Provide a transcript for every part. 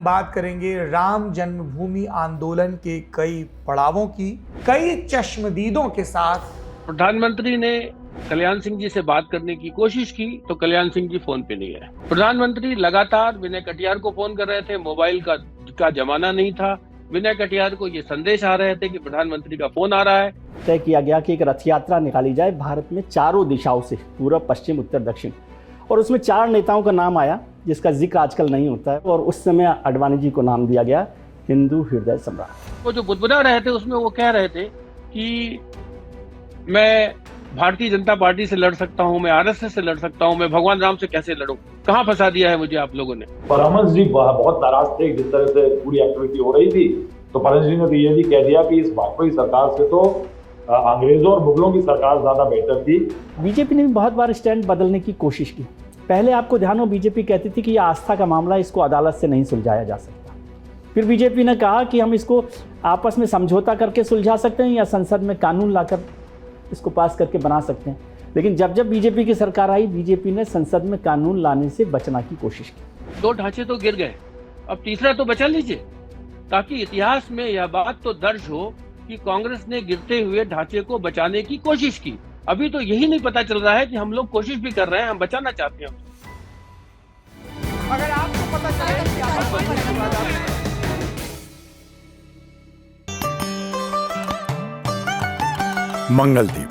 बात करेंगे राम जन्मभूमि आंदोलन के कई पड़ावों की, कई चश्मदीदों के साथ। प्रधानमंत्री ने कल्याण सिंह जी से बात करने की कोशिश की तो कल्याण सिंह जी फोन पे नहीं है। प्रधानमंत्री लगातार विनय कटियार को फोन कर रहे थे, मोबाइल का जमाना नहीं था। विनय कटियार को ये संदेश आ रहे थे कि प्रधानमंत्री का फोन आ रहा है। तय किया गया कि एक रथ यात्रा निकाली जाए भारत में चारों दिशाओं से, पूर्व, पश्चिम, उत्तर, दक्षिण, और उसमें 4 नेताओं का नाम आया जिसका जिक्र आजकल नहीं होता है, और उस समय आडवाणी जी को नाम दिया गया हिंदू हृदय सम्राट। वो जो बुदबुदा रहे थे उसमें वो कह रहे थे कि मैं भारतीय जनता पार्टी से लड़ सकता हूं, मैं आरएसएस से लड़ सकता हूं, मैं भगवान राम से कैसे लड़ूं। कहां फंसा दिया है मुझे आप लोगों ने। परमहंस जी बहुत नाराज थे जिस तरह से पूरी एक्टिविटी हो रही थी, तो परमहंस जी ने तो ये भी कह दिया कि इस भाजपा सरकार से तो अंग्रेजों और मुगलों की सरकार ज्यादा बेहतर थी। बीजेपी ने भी बहुत बार स्टैंड बदलने की कोशिश की। पहले आपको ध्यान हो, बीजेपी कहती थी कि यह आस्था का मामला, इसको अदालत से नहीं सुलझाया जा सकता। फिर बीजेपी ने कहा कि हम इसको आपस में समझौता करके सुलझा सकते हैं या संसद में कानून लाकर इसको पास करके बना सकते हैं। लेकिन जब जब बीजेपी की सरकार आई, बीजेपी ने संसद में कानून लाने से बचना की कोशिश की। 2 ढांचे तो गिर गए, अब तीसरा तो बचा लीजिए, ताकि इतिहास में यह बात तो दर्ज हो कि कांग्रेस ने गिरते हुए ढांचे को बचाने की कोशिश की। अभी तो यही नहीं पता चल रहा है कि हम लोग कोशिश भी कर रहे हैं, हम बचाना चाहते हैं। अगर आपको पता चले कि आप मंगलदीप,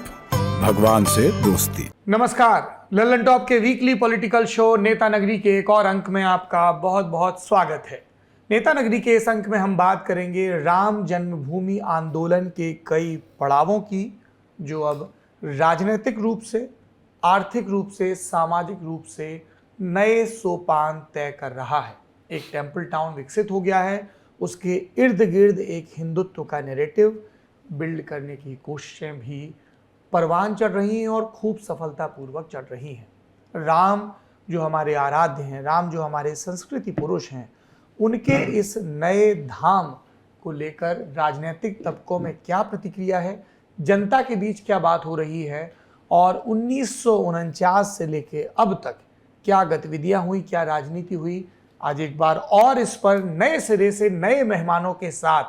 भगवान से दोस्ती। नमस्कार, लल्लन टॉप के वीकली पॉलिटिकल शो नेता नगरी के एक और अंक में आपका बहुत बहुत स्वागत है। नेता नगरी के इस अंक में हम बात करेंगे राम जन्मभूमि आंदोलन के कई पड़ावों की, जो अब राजनीतिक रूप से, आर्थिक रूप से, सामाजिक रूप से नए सोपान तय कर रहा है। एक टेम्पल टाउन विकसित हो गया है, उसके इर्द गिर्द एक हिंदुत्व का नैरेटिव बिल्ड करने की कोशिशें भी परवान चढ़ रही हैं और खूब सफलतापूर्वक चढ़ रही हैं। राम जो हमारे आराध्य हैं, राम जो हमारे संस्कृति पुरुष हैं, उनके इस नए धाम को लेकर राजनीतिक तबकों में क्या प्रतिक्रिया है, जनता के बीच क्या बात हो रही है, और 1949 से लेके अब तक क्या गतिविधियां हुई, क्या राजनीति हुई। आज एक बार और इस पर नए सिरे से नए मेहमानों के साथ,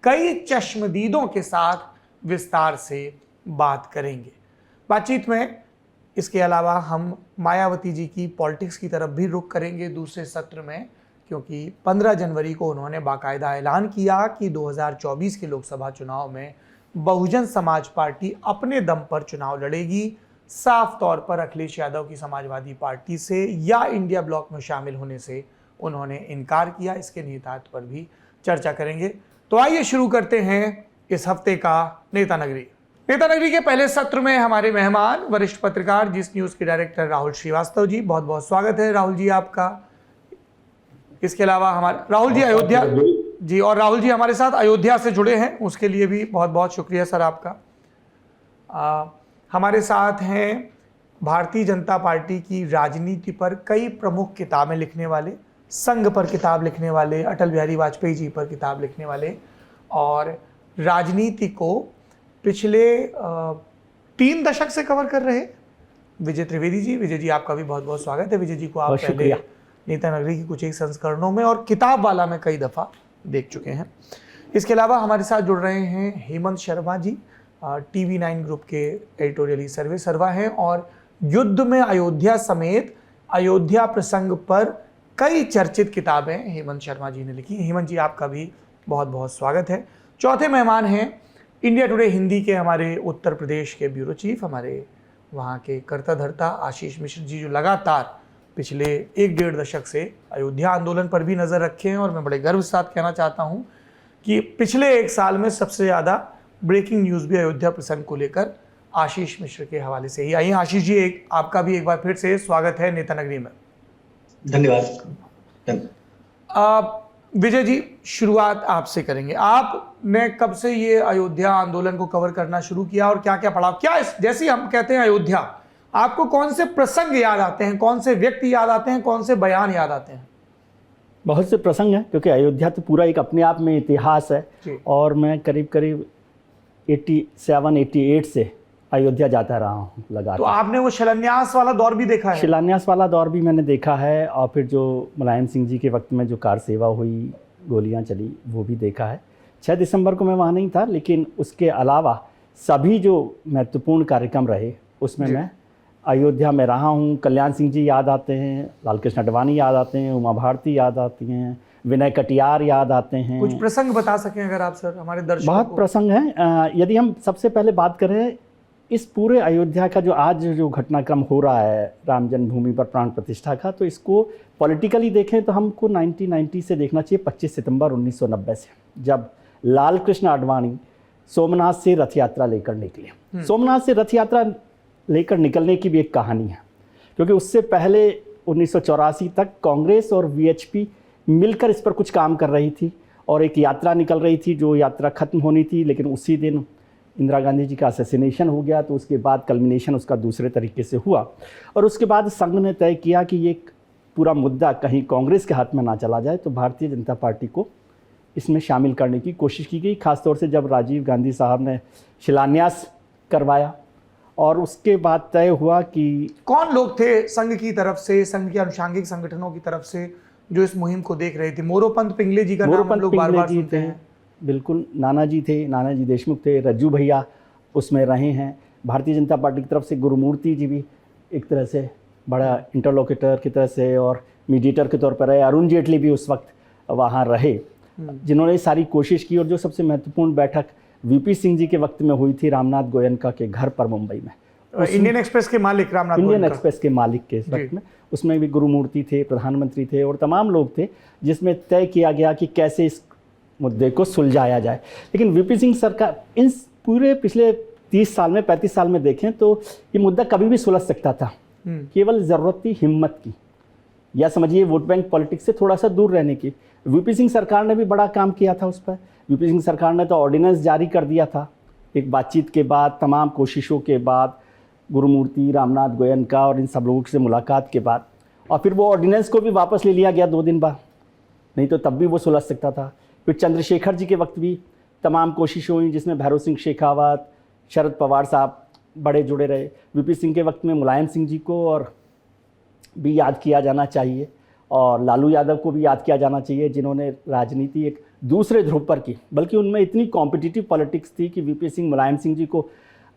कई चश्मदीदों के साथ विस्तार से बात करेंगे। बातचीत में इसके अलावा हम मायावती जी की पॉलिटिक्स की तरफ भी रुख करेंगे दूसरे सत्र में, क्योंकि 15 जनवरी को उन्होंने बाकायदा ऐलान किया कि 2024 के लोकसभा चुनाव में बहुजन समाज पार्टी अपने दम पर चुनाव लड़ेगी। साफ तौर पर अखिलेश यादव की समाजवादी पार्टी से या इंडिया ब्लॉक में शामिल होने से उन्होंने इनकार किया। इसके निहितार्थ पर भी चर्चा करेंगे। तो आइए शुरू करते हैं इस हफ्ते का नेता नगरी। नेता नगरी के पहले सत्र में हमारे मेहमान वरिष्ठ पत्रकार जिस न्यूज़ के डायरेक्टर राहुल श्रीवास्तव जी, बहुत बहुत स्वागत है राहुल जी आपका। इसके अलावा हमारे राहुल जी अयोध्या जी, और राहुल जी हमारे साथ अयोध्या से जुड़े हैं, उसके लिए भी बहुत बहुत शुक्रिया सर आपका। हमारे साथ हैं भारतीय जनता पार्टी की राजनीति पर कई प्रमुख किताबें लिखने वाले, संघ पर किताब लिखने वाले, अटल बिहारी वाजपेयी जी पर किताब लिखने वाले, और राजनीति को पिछले 3 दशक से कवर कर रहे विजय त्रिवेदी जी। विजय जी आपका भी बहुत बहुत स्वागत है। विजय जी को आप पहले नेता नगरी की कुछ एक संस्करणों में और किताब वाला में कई दफ़ा देख चुके हैं। इसके अलावा हमारे साथ जुड़ रहे हैं हेमंत शर्मा जी, TV9 ग्रुप के एडिटोरियल सर्वे सर्वा हैं, और युद्ध में अयोध्या समेत अयोध्या प्रसंग पर कई चर्चित किताबें हेमंत शर्मा जी ने लिखी। हेमंत जी आपका भी बहुत बहुत स्वागत है। चौथे मेहमान हैं इंडिया टुडे हिंदी के हमारे उत्तर प्रदेश के ब्यूरो चीफ, हमारे वहाँ के कर्ता धर्ता आशीष मिश्र जी, जो लगातार पिछले 1-1.5 दशक से अयोध्या आंदोलन पर भी नज़र रखे हैं। और मैं बड़े गर्व के साथ कहना चाहता हूँ कि पिछले 1 साल में सबसे ज़्यादा ब्रेकिंग न्यूज़ भी अयोध्या प्रसंग को लेकर आशीष मिश्र के हवाले से ही आई। आशीष जी, आपका भी एक बार फिर से स्वागत है नेता नगरी में। धन्यवाद। विजय जी, शुरुआत आपसे करेंगे। आपने कब से ये अयोध्या आंदोलन को कवर करना शुरू किया और क्या क्या पढ़ा? क्या जैसे हम कहते हैं अयोध्या, आपको कौन से प्रसंग याद आते हैं, कौन से व्यक्ति याद आते हैं, कौन से बयान याद आते हैं? बहुत से प्रसंग हैं, क्योंकि अयोध्या तो पूरा एक अपने आप में इतिहास है। और मैं करीब करीब 87-88 से अयोध्या जाता रहा हूँ तो लगातार। आपने वो शिलान्यास वाला दौर भी देखा है? शिलान्यास वाला दौर भी मैंने देखा है, और फिर जो मुलायम सिंह जी के वक्त में जो कार सेवा हुई, गोलियां चली, वो भी देखा है। 6 दिसंबर को मैं वहाँ नहीं था, लेकिन उसके अलावा सभी जो महत्वपूर्ण कार्यक्रम रहे उसमें जी। मैं अयोध्या में रहा हूँ। कल्याण सिंह जी याद आते हैं, लालकृष्ण आडवाणी याद आते हैं, उमा भारती याद आती हैं, विनय कटियार याद आते हैं। कुछ प्रसंग बता सकें अगर आप सर हमारे दर्शकों बहुत को? प्रसंग हैं। यदि हम सबसे पहले बात करें इस पूरे अयोध्या का जो आज जो घटनाक्रम हो रहा है राम जन्मभूमि पर प्राण प्रतिष्ठा का, तो इसको पॉलिटिकली देखें तो हमको 1990 से देखना चाहिए, 25 सितंबर 1990 से, जब लालकृष्ण आडवाणी सोमनाथ से रथ यात्रा लेकर निकले। सोमनाथ से रथ यात्रा लेकर निकलने की भी एक कहानी है, क्योंकि उससे पहले 1984 तक कांग्रेस और वीएचपी मिलकर इस पर कुछ काम कर रही थी, और एक यात्रा निकल रही थी, जो यात्रा खत्म होनी थी, लेकिन उसी दिन इंदिरा गांधी जी का असैसिनेशन हो गया, तो उसके बाद कल्मिनेशन उसका दूसरे तरीके से हुआ। और उसके बाद संघ ने तय किया कि ये पूरा मुद्दा कहीं कांग्रेस के हाथ में ना चला जाए, तो भारतीय जनता पार्टी को इसमें शामिल करने की कोशिश की गई, खासतौर से जब राजीव गांधी साहब ने शिलान्यास करवाया। और उसके बाद तय हुआ कि कौन लोग थे संघ की तरफ से, संघ के अनुषांगिक संगठनों की तरफ से जो इस मुहिम को देख रहे थे? मोरोपंत पिंगले जी का नाम हम मोरोपंत लोग बार बार पिंगले जी सुनते थे, हैं। बिल्कुल। नानाजी थे, नानाजी देशमुख थे, रज्जू भैया उसमें रहे हैं। भारतीय जनता पार्टी की तरफ से गुरुमूर्ति जी भी एक तरह से बड़ा इंटरलोकेटर की तरह से और मीडिएटर के तौर पर रहे। अरुण जेटली भी उस वक्त वहाँ रहे, जिन्होंने सारी कोशिश की। और जो सबसे महत्वपूर्ण बैठक वीपी सिंह जी के वक्त में हुई थी रामनाथ गोयनका के घर पर मुंबई में, इंडियन एक्सप्रेस के मालिक रामनाथ इंडियन गोयनका। एक्सप्रेस के मालिक के वक्त में, उसमें भी गुरुमूर्ति थे, प्रधानमंत्री थे और तमाम लोग थे, जिसमें तय किया गया कि कैसे इस मुद्दे को सुलझाया जाए। लेकिन वीपी सिंह सरकार इन पूरे पिछले 30 साल में, 35 साल में देखें तो ये मुद्दा कभी भी सुलझ सकता था। केवल ज़रूरत थी हिम्मत की, या समझिए वोट बैंक पॉलिटिक्स से थोड़ा सा दूर रहने की। वीपी सिंह सरकार ने भी बड़ा काम किया था उस पर। वीपी सिंह सरकार ने तो ऑर्डिनेंस जारी कर दिया था, एक बातचीत के बाद, तमाम कोशिशों के बाद, गुरुमूर्ति, रामनाथ गोयनका और इन सब लोगों से मुलाकात के बाद, और फिर वो ऑर्डिनेंस को भी वापस ले लिया गया 2 दिन बाद, नहीं तो तब भी वो सुलझ सकता था। फिर चंद्रशेखर जी के वक्त भी तमाम कोशिशें हुई, जिसमें भैरव सिंह शेखावत, शरद पवार साहब बड़े जुड़े रहे। वीपी सिंह के वक्त में मुलायम सिंह जी को और भी याद किया जाना चाहिए, और लालू यादव को भी याद किया जाना चाहिए, जिन्होंने राजनीति एक दूसरे ध्रुव पर की। बल्कि उनमें इतनी कॉम्पिटिटिव पॉलिटिक्स थी कि वीपी सिंह मुलायम सिंह जी को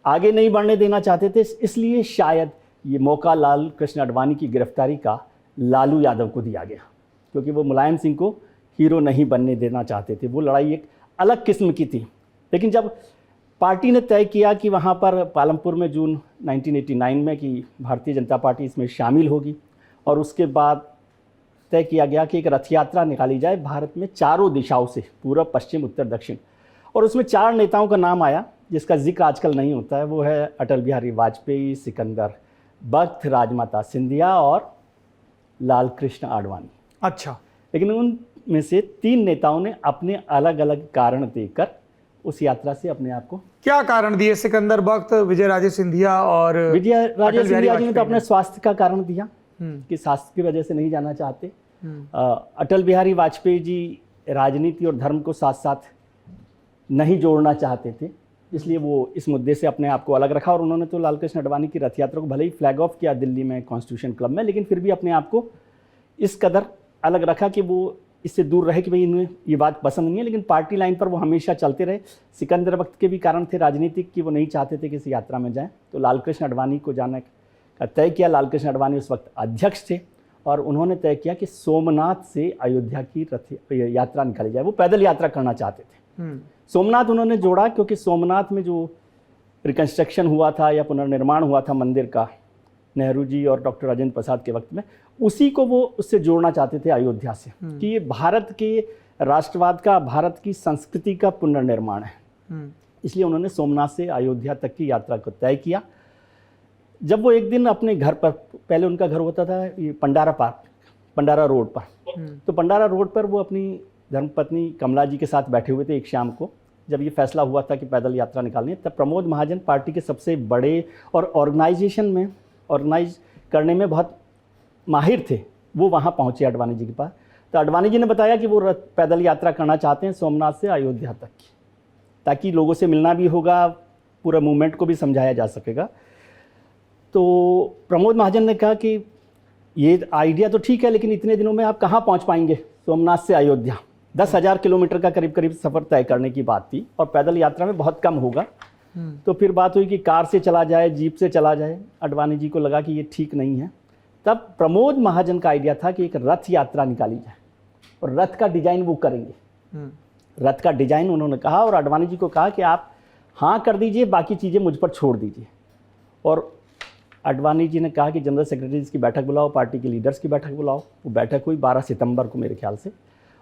आगे नहीं बढ़ने देना चाहते थे। इसलिए शायद ये मौका लालकृष्ण आडवाणी की गिरफ्तारी का लालू यादव को दिया गया, क्योंकि वो मुलायम सिंह को हीरो नहीं बनने देना चाहते थे। वो लड़ाई एक अलग किस्म की थी। लेकिन जब पार्टी ने तय किया कि वहाँ पर पालमपुर में जून 1989 में कि भारतीय जनता पार्टी इसमें शामिल होगी, और उसके बाद तय किया गया कि एक रथ यात्रा निकाली जाए भारत में चारों दिशाओं से, पूर्व, पश्चिम, उत्तर, दक्षिण। और उसमें 4 नेताओं का नाम आया जिसका जिक्र आजकल नहीं होता है। वो है अटल बिहारी वाजपेयी, सिकंदर बख्त, राजमाता सिंधिया और लालकृष्ण आडवाणी। अच्छा। लेकिन उनमें से 3 नेताओं ने अपने अलग अलग कारण देकर उस यात्रा से अपने आप को, क्या कारण दिए? सिकंदर बख्त, विजय राजे सिंधिया और विजय राजे अटल बिहारी सिंधिया जी ने तो वाजपेयी अपने स्वास्थ्य का कारण दिया कि स्वास्थ्य की वजह से नहीं जाना चाहते। अटल बिहारी वाजपेयी जी राजनीति और धर्म को साथ साथ नहीं जोड़ना चाहते थे, इसलिए वो इस मुद्दे से अपने आप को अलग रखा। और उन्होंने तो लालकृष्ण आडवाणी की रथ यात्रा को भले ही फ्लैग ऑफ किया दिल्ली में कॉन्स्टिट्यूशन क्लब में, लेकिन फिर भी अपने आप को इस कदर अलग रखा कि वो इससे दूर रहे कि भाई इन्हें ये बात पसंद नहीं है। लेकिन पार्टी लाइन पर वो हमेशा चलते रहे। सिकंदर वक्त के भी कारण थे राजनीतिक कि वो नहीं चाहते थे कि इस यात्रा में जाएं, तो लालकृष्ण आडवाणी को जाने का तय किया। लालकृष्ण आडवाणी उस वक्त अध्यक्ष थे, और उन्होंने तय किया कि सोमनाथ से अयोध्या की रथ यात्रा निकाली जाए। वो पैदल यात्रा करना चाहते थे। सोमनाथ उन्होंने जोड़ा क्योंकि सोमनाथ में जो रिकंस्ट्रक्शन हुआ था या पुनर्निर्माण हुआ था मंदिर का, नेहरू जी और डॉक्टर राजेंद्र प्रसाद के वक्त में, उसी को वो उससे जोड़ना चाहते थे अयोध्या से, कि ये भारत के राष्ट्रवाद का, भारत की संस्कृति का पुनर्निर्माण है। इसलिए उन्होंने सोमनाथ से अयोध्या तक की यात्रा को तय किया। जब वो एक दिन अपने घर पर, पहले उनका घर होता था ये पंडारा पार्क, पंडारा रोड पर, तो पंडारा रोड पर वो अपनी धर्मपत्नी कमला जी के साथ बैठे हुए थे एक शाम को, जब ये फैसला हुआ था कि पैदल यात्रा निकालनी है। तब प्रमोद महाजन पार्टी के सबसे बड़े और ऑर्गेनाइज करने में बहुत माहिर थे, वो वहाँ पहुँचे आडवाणी जी के पास। तो आडवाणी जी ने बताया कि वो पैदल यात्रा करना चाहते हैं सोमनाथ से अयोध्या तक की, ताकि लोगों से मिलना भी होगा, पूरा मूवमेंट को भी समझाया जा सकेगा। तो प्रमोद महाजन ने कहा कि ये आइडिया तो ठीक है, लेकिन इतने दिनों में आप कहाँ पहुँच पाएंगे, सोमनाथ से अयोध्या 10,000 किलोमीटर का करीब करीब सफ़र तय करने की बात थी और पैदल यात्रा में बहुत कम होगा। तो फिर बात हुई कि कार से चला जाए, जीप से चला जाए। आडवाणी जी को लगा कि ये ठीक नहीं है। तब प्रमोद महाजन का आइडिया था कि एक रथ यात्रा निकाली जाए और रथ का डिजाइन वो करेंगे। रथ का डिजाइन उन्होंने कहा और आडवाणी जी को कहा कि आप हाँ कर दीजिए, बाकी चीज़ें मुझ पर छोड़ दीजिए। और आडवाणी जी ने कहा कि जनरल सेक्रेटरीज की बैठक बुलाओ, पार्टी के लीडर्स की बैठक बुलाओ। वो बैठक हुई 12 सितंबर को मेरे ख्याल से,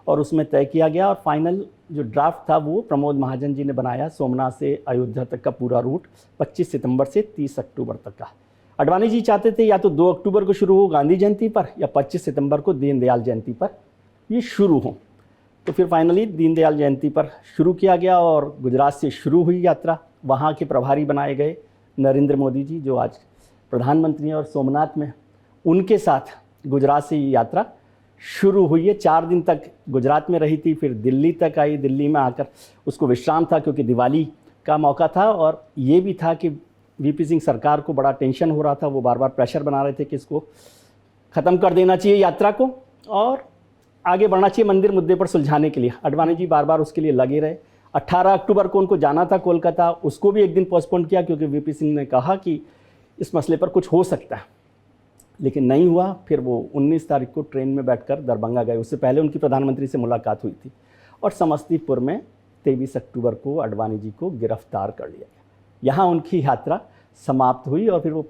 और उसमें तय किया गया और फाइनल जो ड्राफ्ट था वो प्रमोद महाजन जी ने बनाया। सोमनाथ से अयोध्या तक का पूरा रूट 25 सितंबर से 30 अक्टूबर तक का। आडवाणी जी चाहते थे या तो 2 अक्टूबर को शुरू हो गांधी जयंती पर, या 25 सितंबर को दीनदयाल जयंती पर ये शुरू हो। तो फिर फाइनली दीनदयाल जयंती पर शुरू किया गया और गुजरात से शुरू हुई यात्रा। वहाँ के प्रभारी बनाए गए नरेंद्र मोदी जी, जो आज प्रधानमंत्री हैं, और सोमनाथ में उनके साथ गुजरात से ये यात्रा शुरू हुई है। 4 दिन तक गुजरात में रही थी, फिर दिल्ली तक आई। दिल्ली में आकर उसको विश्राम था क्योंकि दिवाली का मौका था, और ये भी था कि वीपी सिंह सरकार को बड़ा टेंशन हो रहा था। वो बार बार प्रेशर बना रहे थे कि इसको ख़त्म कर देना चाहिए यात्रा को और आगे बढ़ना चाहिए मंदिर मुद्दे पर सुलझाने के लिए। आडवाणी जी बार बार उसके लिए लगे रहे। 18 अक्टूबर को उनको जाना था कोलकाता, उसको भी एक दिन पोस्टपोन किया क्योंकि वीपी सिंह ने कहा कि इस मसले पर कुछ हो सकता है, लेकिन नहीं हुआ। फिर वो 19 तारीख को ट्रेन में बैठकर दरभंगा गए। उससे पहले उनकी प्रधानमंत्री से मुलाकात हुई थी और समस्तीपुर में 23 अक्टूबर को आडवाणी जी को गिरफ्तार कर लिया गया। यहाँ उनकी यात्रा समाप्त हुई और फिर वो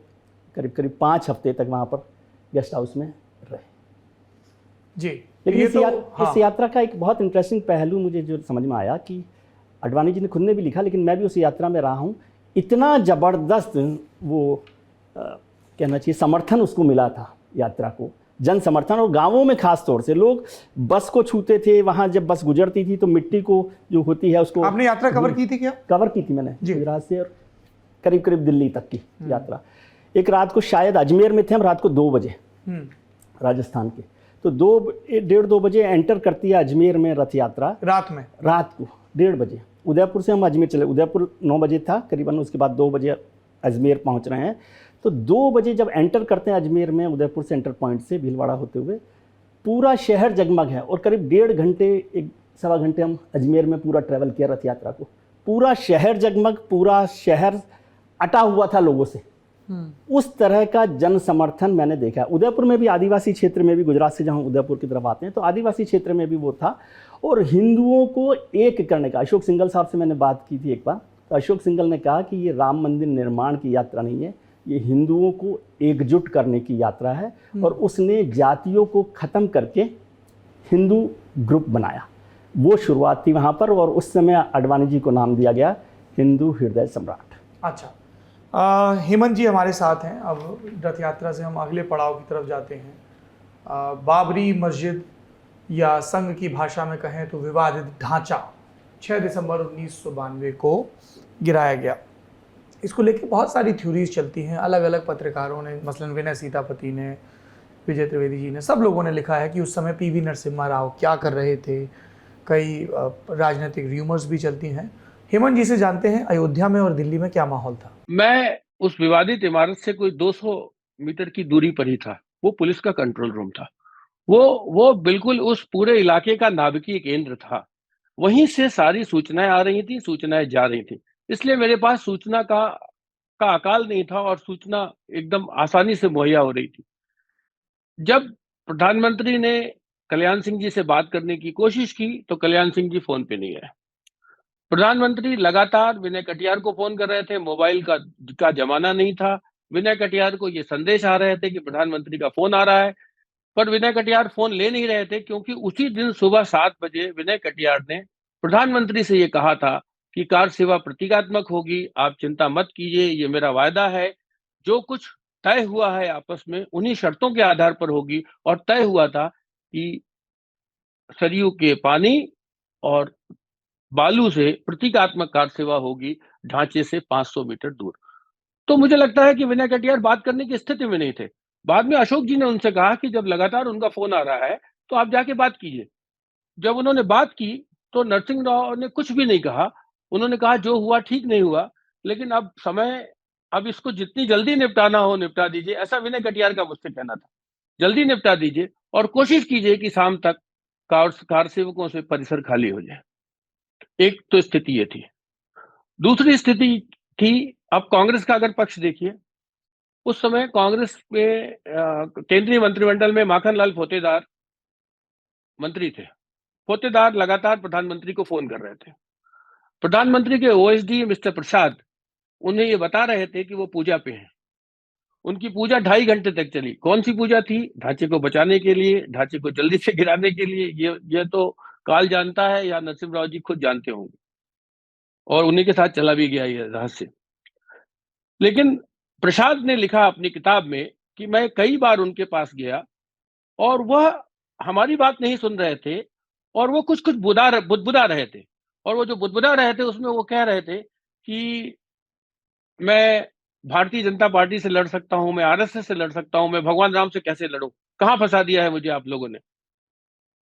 करीब करीब 5 हफ्ते तक वहाँ पर गेस्ट हाउस में रहे। जी, लेकिन ये इस यात्रा का एक बहुत इंटरेस्टिंग पहलू मुझे जो समझ में आया कि आडवाणी जी ने खुद ने भी लिखा, लेकिन मैं भी उस यात्रा में रहा हूँ, इतना ज़बरदस्त वो कहना चाहिए समर्थन उसको मिला था यात्रा को, जन समर्थन। और गांवों में खास तौर से लोग बस को छूते थे। वहाँ जब बस गुजरती थी तो मिट्टी को जो होती है उसको। आपने यात्रा कवर की थी क्या? कवर की थी मैंने, गुजरात से और करीब करीब दिल्ली तक की यात्रा। एक रात को शायद अजमेर में थे हम, रात को 2 बजे राजस्थान के, तो 1:30-2 बजे एंटर करती है अजमेर में रथ यात्रा। रात को 1:30 बजे उदयपुर से हम अजमेर चले। उदयपुर 9 बजे था करीबन, उसके बाद 2 बजे अजमेर पहुंच रहे हैं। तो 2 बजे जब एंटर करते हैं अजमेर में, उदयपुर सेंटर पॉइंट से भीलवाड़ा होते हुए, पूरा शहर जगमग है। और करीब 1.5 घंटे 1-1.25 घंटे हम अजमेर में पूरा ट्रैवल किया रथ यात्रा को। पूरा शहर जगमग, पूरा शहर अटा हुआ था लोगों से। उस तरह का जन समर्थन मैंने देखा। उदयपुर में भी, आदिवासी क्षेत्र में भी, गुजरात से जहाँ उदयपुर की तरफ आते हैं तो आदिवासी क्षेत्र में भी वो था। और हिंदुओं को एक करने का, अशोक सिंघल साहब से मैंने बात की थी एक बार, तो अशोक सिंघल ने कहा कि ये राम मंदिर निर्माण की यात्रा नहीं है, ये हिंदुओं को एकजुट करने की यात्रा है। और उसने जातियों को ख़त्म करके हिंदू ग्रुप बनाया। वो शुरुआत थी वहाँ पर, और उस समय आडवाणी जी को नाम दिया गया हिंदू हृदय सम्राट। अच्छा, हेमंत जी हमारे साथ हैं। अब रथ यात्रा से हम अगले पड़ाव की तरफ जाते हैं। बाबरी मस्जिद, या संघ की भाषा में कहें तो विवादित ढांचा, 6 दिसंबर 1992 को गिराया गया। इसको लेकर बहुत सारी थ्योरीज चलती हैं। अलग अलग पत्रकारों ने, मसलन विनय सीतापति ने, विजय त्रिवेदी जी ने, सब लोगों ने लिखा है कि उस समय पीवी नरसिम्हा राव क्या कर रहे थे। कई राजनीतिक र्यूमर्स भी चलती हैं। हेमंत जी से जानते हैं अयोध्या में और दिल्ली में क्या माहौल था। मैं उस विवादित इमारत से कोई 200 मीटर की दूरी पर ही था। वो पुलिस का कंट्रोल रूम था। वो बिल्कुल उस पूरे इलाके का नाभिकीय केंद्र था। वहीं से सारी सूचनाएं आ रही थी, सूचनाएं जा रही थी। इसलिए मेरे पास सूचना का अकाल नहीं था और सूचना एकदम आसानी से मुहैया हो रही थी। जब प्रधानमंत्री ने कल्याण सिंह जी से बात करने की कोशिश की तो कल्याण सिंह जी फोन पे नहीं आए। प्रधानमंत्री लगातार विनय कटियार को फोन कर रहे थे। मोबाइल का जमाना नहीं था। विनय कटियार को ये संदेश आ रहे थे कि प्रधानमंत्री का फोन आ रहा है, पर विनय कटियार फोन ले नहीं रहे थे, क्योंकि उसी दिन सुबह 7 बजे विनय कटियार ने प्रधानमंत्री से ये कहा था कि कार सेवा प्रतीकात्मक होगी, आप चिंता मत कीजिए, ये मेरा वायदा है। जो कुछ तय हुआ है आपस में उन्हीं शर्तों के आधार पर होगी। और तय हुआ था कि सरयू के पानी और बालू से प्रतीकात्मक कार सेवा होगी, ढांचे से 500 मीटर दूर। तो मुझे लगता है कि विनय कटियार बात करने की स्थिति में नहीं थे। बाद में अशोक जी ने उनसे कहा कि जब लगातार उनका फोन आ रहा है तो आप जाके बात कीजिए। जब उन्होंने बात की तो नरसिंह राव ने कुछ भी नहीं कहा। उन्होंने कहा जो हुआ ठीक नहीं हुआ, लेकिन अब इसको जितनी जल्दी निपटाना हो निपटा दीजिए, ऐसा विनय कटियार का मुझसे कहना था। जल्दी निपटा दीजिए और कोशिश कीजिए कि शाम तक कार सेवकों से परिसर खाली हो जाए। एक तो स्थिति ये थी। दूसरी स्थिति थी, अब कांग्रेस का अगर पक्ष देखिए, उस समय कांग्रेस में केंद्रीय मंत्रिमंडल में माखनलाल फोतेदार मंत्री थे। फोतेदार लगातार प्रधानमंत्री को फोन कर रहे थे। प्रधानमंत्री के ओएसडी मिस्टर प्रसाद उन्हें ये बता रहे थे कि वो पूजा पे हैं। उनकी पूजा 2.5 घंटे तक चली। कौन सी पूजा थी? ढांचे को बचाने के लिए, ढांचे को जल्दी से गिराने के लिए। ये तो काल जानता है या नरसिम्हा राव जी खुद जानते होंगे, और उन्हीं के साथ चला भी गया ये रहस्य। लेकिन प्रसाद ने लिखा अपनी किताब में कि मैं कई बार उनके पास गया और वह हमारी बात नहीं सुन रहे थे, और वो कुछ बुदबुदा रहे थे, और वो जो बुदबुदा रहे थे उसमें वो कह रहे थे कि मैं भारतीय जनता पार्टी से लड़ सकता हूं, मैं आरएसएस से लड़ सकता हूं, मैं भगवान राम से कैसे लड़ूं, कहां फंसा दिया है मुझे आप लोगों ने।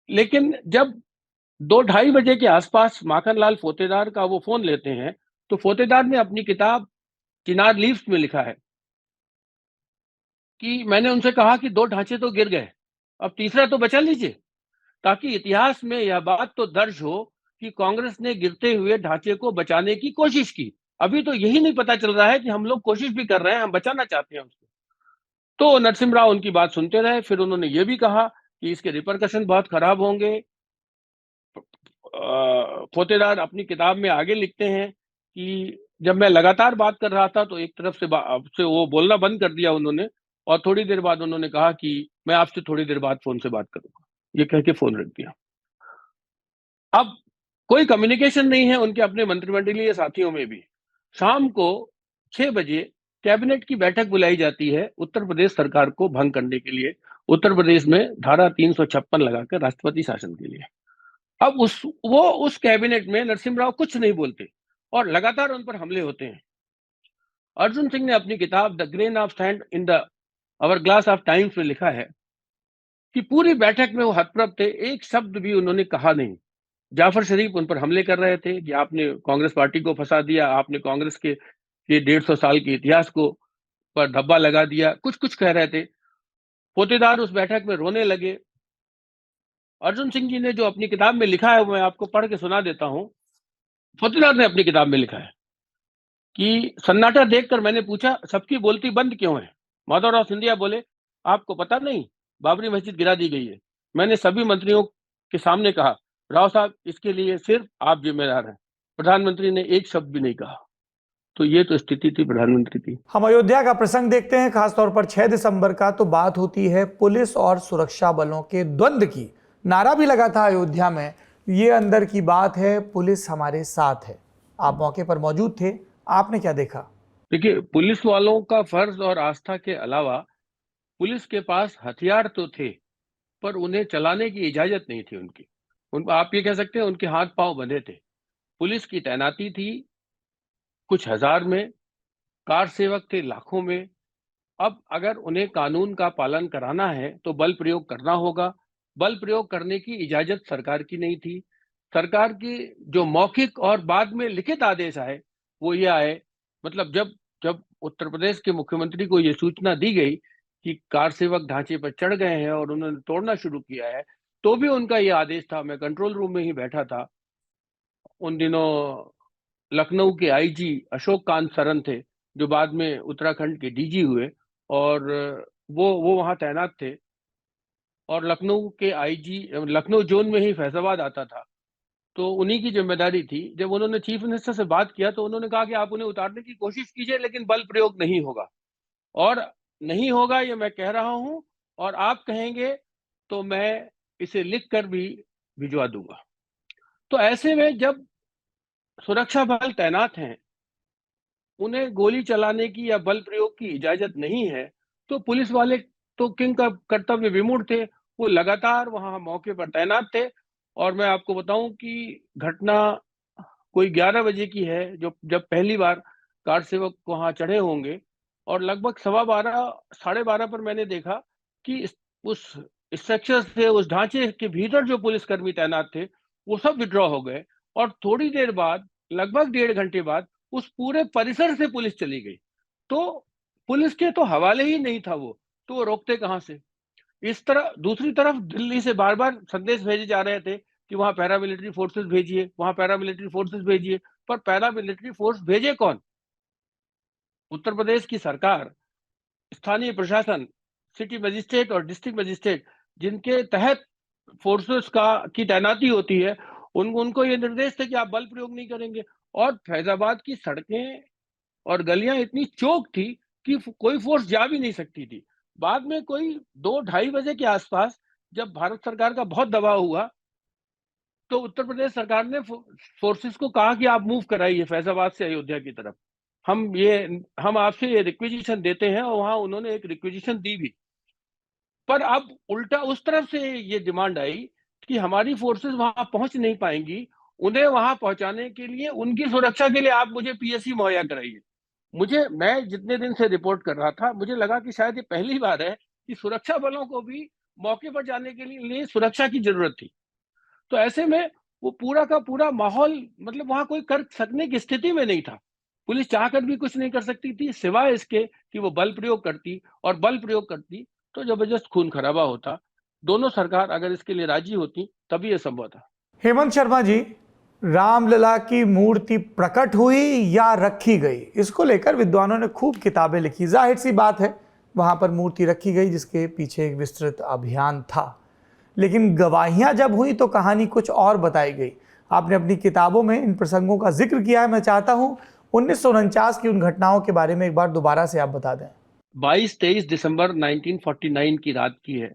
लेकिन जब 2-2:30 बजे के आसपास माखनलाल फोतेदार का वो फोन लेते हैं, तो फोतेदार ने अपनी किताब चिनार लीव्स में लिखा है कि मैंने उनसे कहा कि 2 ढांचे तो गिर गए, अब तीसरा तो बचा लीजिए, ताकि इतिहास में यह बात तो दर्ज हो कि कांग्रेस ने गिरते हुए ढांचे को बचाने की कोशिश की। अभी तो यही नहीं पता चल रहा है कि हम लोग कोशिश भी कर रहे हैं, हम बचाना चाहते हैं उसको। तो नरसिम्हा राव उनकी बात सुनते रहे। फिर उन्होंने ये भी कहा कि इसके रिपरकशन बहुत खराब होंगे। फोतेदार अपनी किताब में आगे लिखते हैं कि जब मैं लगातार बात कर रहा था तो एक तरफ से वो बोलना बंद कर दिया उन्होंने, और थोड़ी देर बाद उन्होंने कहा कि मैं आपसे थोड़ी देर बाद फोन से बात करूंगा। ये कह के फोन रख दिया। अब कोई कम्युनिकेशन नहीं है उनके अपने मंत्रिमंडलीय साथियों में भी। शाम को 6 बजे कैबिनेट की बैठक बुलाई जाती है उत्तर प्रदेश सरकार को भंग करने के लिए, उत्तर प्रदेश में धारा 356 लगाकर राष्ट्रपति शासन के लिए। अब उस कैबिनेट में नरसिम्हा राव कुछ नहीं बोलते और लगातार उन पर हमले होते हैं। अर्जुन सिंह ने अपनी किताब the grain of sand in the hourglass of times में लिखा है कि पूरी बैठक में वो हतप्रभ थे, एक शब्द भी उन्होंने कहा नहीं। जाफर शरीफ उन पर हमले कर रहे थे कि आपने कांग्रेस पार्टी को फंसा दिया, आपने कांग्रेस के 150 साल के इतिहास को पर धब्बा लगा दिया, कुछ कुछ कह रहे थे। फोतेदार उस बैठक में रोने लगे। अर्जुन सिंह जी ने जो अपनी किताब में लिखा है वो मैं आपको पढ़ के सुना देता हूं। फोतेदार ने अपनी किताब में लिखा है कि सन्नाटा देखकर मैंने पूछा, सबकी बोलती बंद क्यों है? माधवराव सिंधिया बोले, आपको पता नहीं, बाबरी मस्जिद गिरा दी गई है। मैंने सभी मंत्रियों के सामने कहा, राव साहब इसके लिए सिर्फ आप जिम्मेदार हैं। प्रधानमंत्री ने एक शब्द भी नहीं कहा। तो ये तो स्थिति थी प्रधानमंत्री की। हम अयोध्या का प्रसंग देखते हैं, खासतौर पर 6 दिसंबर का। तो बात होती है पुलिस और सुरक्षा बलों के द्वंद्व की। नारा भी लगा था अयोध्या में, ये अंदर की बात है, पुलिस हमारे साथ है। आप मौके पर मौजूद थे, आपने क्या देखा? देखिए, पुलिस वालों का फर्ज और आस्था के अलावा पुलिस के पास हथियार तो थे, पर उन्हें चलाने की इजाजत नहीं थी उनकी। आप ये कह सकते हैं उनके हाथ पांव बंधे थे। पुलिस की तैनाती थी कुछ हजार में, कार सेवक थे लाखों में। अब अगर उन्हें कानून का पालन कराना है तो बल प्रयोग करना होगा। बल प्रयोग करने की इजाजत सरकार की नहीं थी। सरकार की जो मौखिक और बाद में लिखित आदेश आए वो ये आए, मतलब जब जब उत्तर प्रदेश के मुख्यमंत्री को ये सूचना दी गई कि कार सेवक ढांचे पर चढ़ गए हैं और उन्होंने तोड़ना शुरू किया है, तो भी उनका ये आदेश था। मैं कंट्रोल रूम में ही बैठा था उन दिनों। लखनऊ के आईजी अशोक कांत सरन थे, जो बाद में उत्तराखंड के डीजी हुए, और वो वहां तैनात थे। और लखनऊ के आईजी, लखनऊ जोन में ही फैजाबाद आता था, तो उन्हीं की जिम्मेदारी थी। जब उन्होंने चीफ मिनिस्टर से बात किया तो उन्होंने कहा कि आप उन्हें उतारने की कोशिश कीजिए, लेकिन बल प्रयोग नहीं होगा। और नहीं होगा ये मैं कह रहा हूं, और आप कहेंगे तो मैं इसे लिख कर भी भिजवा दूंगा। तो ऐसे में जब सुरक्षा बल तैनात हैं, उन्हें गोली चलाने की या बल प्रयोग की इजाजत नहीं है, तो पुलिस वाले तो किंग का कर्तव्य विमूढ़ थे। वो लगातार वहां मौके पर तैनात थे। और मैं आपको बताऊं कि घटना कोई 11 बजे की है, जो जब पहली बार कार सेवक वहां चढ़े होंगे, और लगभग 12:15 12:30 पर मैंने देखा कि उस स्ट्रक्चर से, उस ढांचे के भीतर जो पुलिसकर्मी तैनात थे वो सब विड्रॉ हो गए। और थोड़ी देर बाद, लगभग 1.5 घंटे बाद, उस पूरे परिसर से पुलिस चली गई। तो पुलिस के तो हवाले ही नहीं था वो, तो वो रोकते कहां से? इस तरह दूसरी तरफ दिल्ली से बार बार संदेश भेजे जा रहे थे कि वहां पैरामिलिट्री फोर्सेस भेजिए, वहां पैरामिलिट्री फोर्सेस भेजिए, पर पैरामिलिट्री फोर्स भेजे कौन? उत्तर प्रदेश की सरकार, स्थानीय प्रशासन, सिटी मजिस्ट्रेट और डिस्ट्रिक्ट मजिस्ट्रेट, जिनके तहत फोर्सेस की तैनाती होती है, उनको ये निर्देश थे कि आप बल प्रयोग नहीं करेंगे। और फैजाबाद की सड़कें और गलियां इतनी चौक थी कि कोई फोर्स जा भी नहीं सकती थी। बाद में कोई 2-2:30 बजे के आसपास जब भारत सरकार का बहुत दबाव हुआ, तो उत्तर प्रदेश सरकार ने फोर्सेस को कहा कि आप मूव कराइए फैजाबाद से अयोध्या की तरफ। हम आपसे ये रिक्वेजिशन देते हैं, और वहां उन्होंने एक रिक्वेजिशन दी भी। पर अब उल्टा उस तरफ से ये डिमांड आई कि हमारी फोर्सेस वहां पहुंच नहीं पाएंगी, उन्हें वहां पहुंचाने के लिए, उनकी सुरक्षा के लिए आप मुझे पीएससी मुहैया कराइए। मैं जितने दिन से रिपोर्ट कर रहा था, मुझे लगा कि शायद ये पहली बार है कि सुरक्षा बलों को भी मौके पर जाने के लिए सुरक्षा की जरूरत थी। तो ऐसे में वो पूरा का पूरा माहौल, मतलब वहां कोई कर सकने की स्थिति में नहीं था। पुलिस चाहकर भी कुछ नहीं कर सकती थी, सिवाय इसके कि वो बल प्रयोग करती, और बल प्रयोग करती तो जबरदस्त खून खराबा होता। दोनों सरकार अगर इसके लिए राजी होती तभी यह संभव था। हेमंत शर्मा जी, रामलला की मूर्ति प्रकट हुई या रखी गई, इसको लेकर विद्वानों ने खूब किताबें लिखी। जाहिर सी बात है, वहां पर मूर्ति रखी गई जिसके पीछे एक विस्तृत अभियान था, लेकिन गवाहियां जब हुई तो कहानी कुछ और बताई गई। आपने अपनी किताबों में इन प्रसंगों का जिक्र किया है। मैं चाहता हूं 1949 की उन घटनाओं के बारे में एक बार दोबारा से आप बता दें। 22-23 दिसंबर 1949 की रात की है।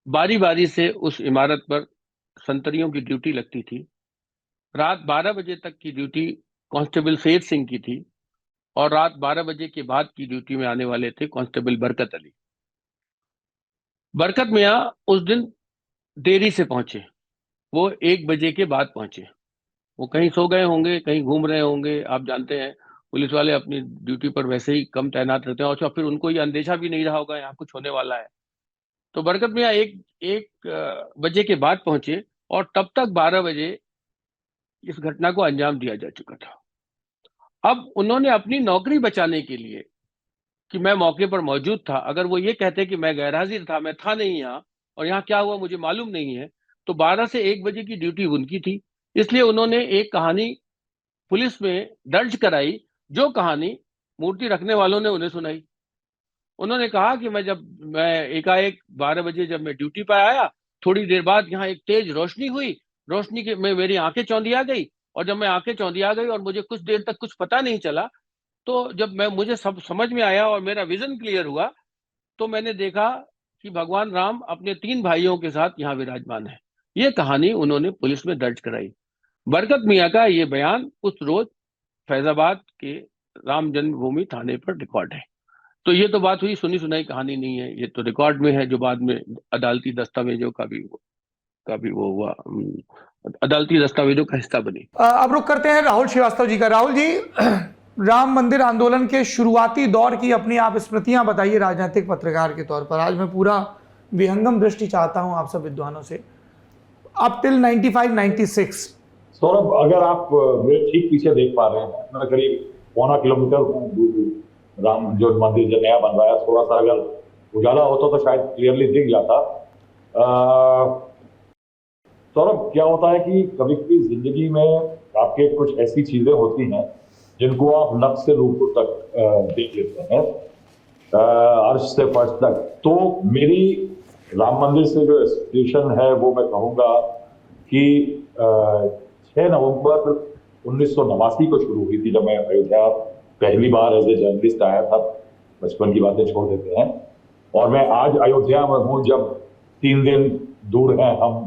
बारी बारी से उस इमारत पर संतरियों की ड्यूटी लगती थी। रात 12 बजे तक की ड्यूटी कांस्टेबल शेर सिंह की थी, और रात 12 बजे के बाद की ड्यूटी में आने वाले थे कांस्टेबल बरकत अली। बरकत मियाँ उस दिन देरी से पहुंचे, वो 1 बजे के बाद पहुंचे। वो कहीं सो गए होंगे, कहीं घूम रहे होंगे। आप जानते हैं पुलिस वाले अपनी ड्यूटी पर वैसे ही कम तैनात रहते हैं, और फिर उनको ये अंदेशा भी नहीं रहा होगा यहाँ कुछ होने वाला है। तो बरकत मियाँ एक बजे के बाद पहुंचे, और तब तक 12 बजे इस घटना को अंजाम दिया जा चुका था। अब उन्होंने अपनी नौकरी बचाने के लिए, कि मैं मौके पर मौजूद था, अगर वो ये कहते कि मैं गैरहाजिर था, मैं था नहीं यहाँ, और यहाँ क्या हुआ मुझे मालूम नहीं है, तो 12 से 1 बजे की ड्यूटी उनकी थी। इसलिए उन्होंने एक कहानी पुलिस में दर्ज कराई, जो कहानी मूर्ति रखने वालों ने उन्हें सुनाई। उन्होंने कहा कि मैं एकाएक 12 बजे जब मैं ड्यूटी पर आया, थोड़ी देर बाद यहाँ एक तेज रोशनी हुई, रोशनी के में मेरी आंखें चौंधिया गई, और जब मैं आंखें चौंधिया गई और मुझे कुछ देर तक कुछ पता नहीं चला, तो जब मुझे सब समझ में आया और मेरा विजन क्लियर हुआ, तो मैंने देखा कि भगवान राम अपने 3 भाइयों के साथ यहाँ विराजमान है। ये कहानी उन्होंने पुलिस में दर्ज कराई। बरकत मियाँ का ये बयान उस रोज फैजाबाद के राम जन्मभूमि थाने पर रिकॉर्ड है। तो ये तो बात हुई, सुनी सुनाई कहानी नहीं है, ये तो रिकॉर्ड में है, जो बाद में अदालती दस्तावेजों का भी वो हुआ, अदालती दस्तावेजों का हिस्सा बनी। अब रुक करते हैं राहुल श्रीवास्तव जी का। राहुल जी, राम मंदिर आंदोलन के शुरुआती दौर की अपनी आप स्मृतियां बताइए राजनीतिक पत्रकार के तौर पर। आज मैं पूरा विहंगम दृष्टि चाहता हूं आप सब विद्वानों से, अप टिल 95-96। सौरभ, अगर आप मेरे ठीक पीछे देख पा रहे हैं, मैं करीब 1.25 किलोमीटर राम जो मंदिर जो नया बन रहा है, थोड़ा सा अगर उजाला होता तो शायद क्लियरली दिख जाता। सौरभ, क्या होता है कि कभी कभी जिंदगी में आपके कुछ ऐसी चीजें होती हैं जिनको आप नक्श से रूप तक देख लेते हैं, अर्श से फर्श तक। तो मेरी राम मंदिर से जो एसोसिएशन है वो मैं कहूँगा कि 6 नवंबर 1989 को शुरू हुई थी, जब मैं अयोध्या पहली बार एज ए जर्नलिस्ट आया था। बचपन की बातें छोड़ देते हैं, और मैं आज अयोध्या में हूँ जब 3 दिन दूर हैं हम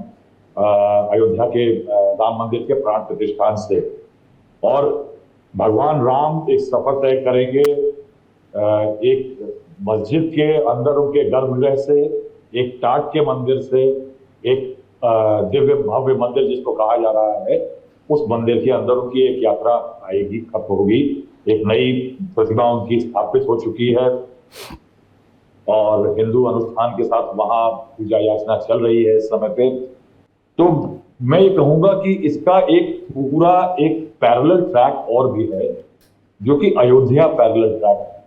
अयोध्या के राम मंदिर के प्राण प्रतिष्ठान से। और भगवान राम एक सफर तय करेंगे, एक मस्जिद के अंदर उनके गर्भगृह से, एक टाट के मंदिर से, एक दिव्य भव्य मंदिर जिसको कहा जा रहा है, उस मंदिर के अंदर उनकी एक यात्रा आएगी, खत्म होगी। एक नई प्रतिमा उनकी स्थापित हो चुकी है, और हिंदू अनुष्ठान के साथ वहां पूजा याचना चल रही है इस समय पे। तो मैं ये कहूंगा कि इसका एक पूरा एक पैरेलल ट्रैक और भी है, जो कि अयोध्या पैरेलल ट्रैक है।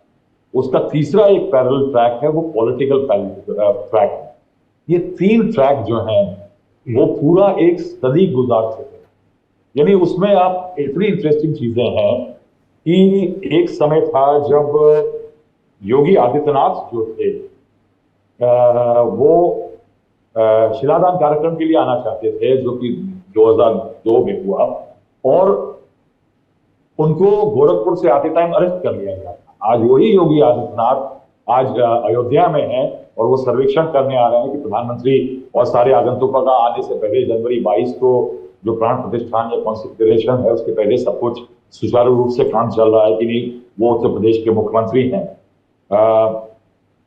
उसका तीसरा एक पैरेलल ट्रैक है, वो पॉलिटिकल ट्रैक है। ये 3 ट्रैक जो हैं वो पूरा एक सदी गुजार चुके हैं। यानी उसमें आप इतनी इंटरेस्टिंग चीजें हैं कि एक समय था जब योगी आदित्यनाथ जो थे वो शिलादान कार्यक्रम के लिए आना चाहते थे, जो कि 2002 में हुआ, और उनको गोरखपुर से आते टाइम अरेस्ट कर लिया गया था। आज वही योगी आदित्यनाथ आज अयोध्या में है और वो सर्वेक्षण करने आ रहे हैं कि प्रधानमंत्री और सारे आगंतुकों का आने से पहले जनवरी 22 को जो प्राण प्रतिष्ठान या कॉन्सेक्रेशन है उसके पहले सब कुछ सुचारू रूप से काम चल रहा है कि नहीं। वो उत्तर प्रदेश के मुख्यमंत्री हैं।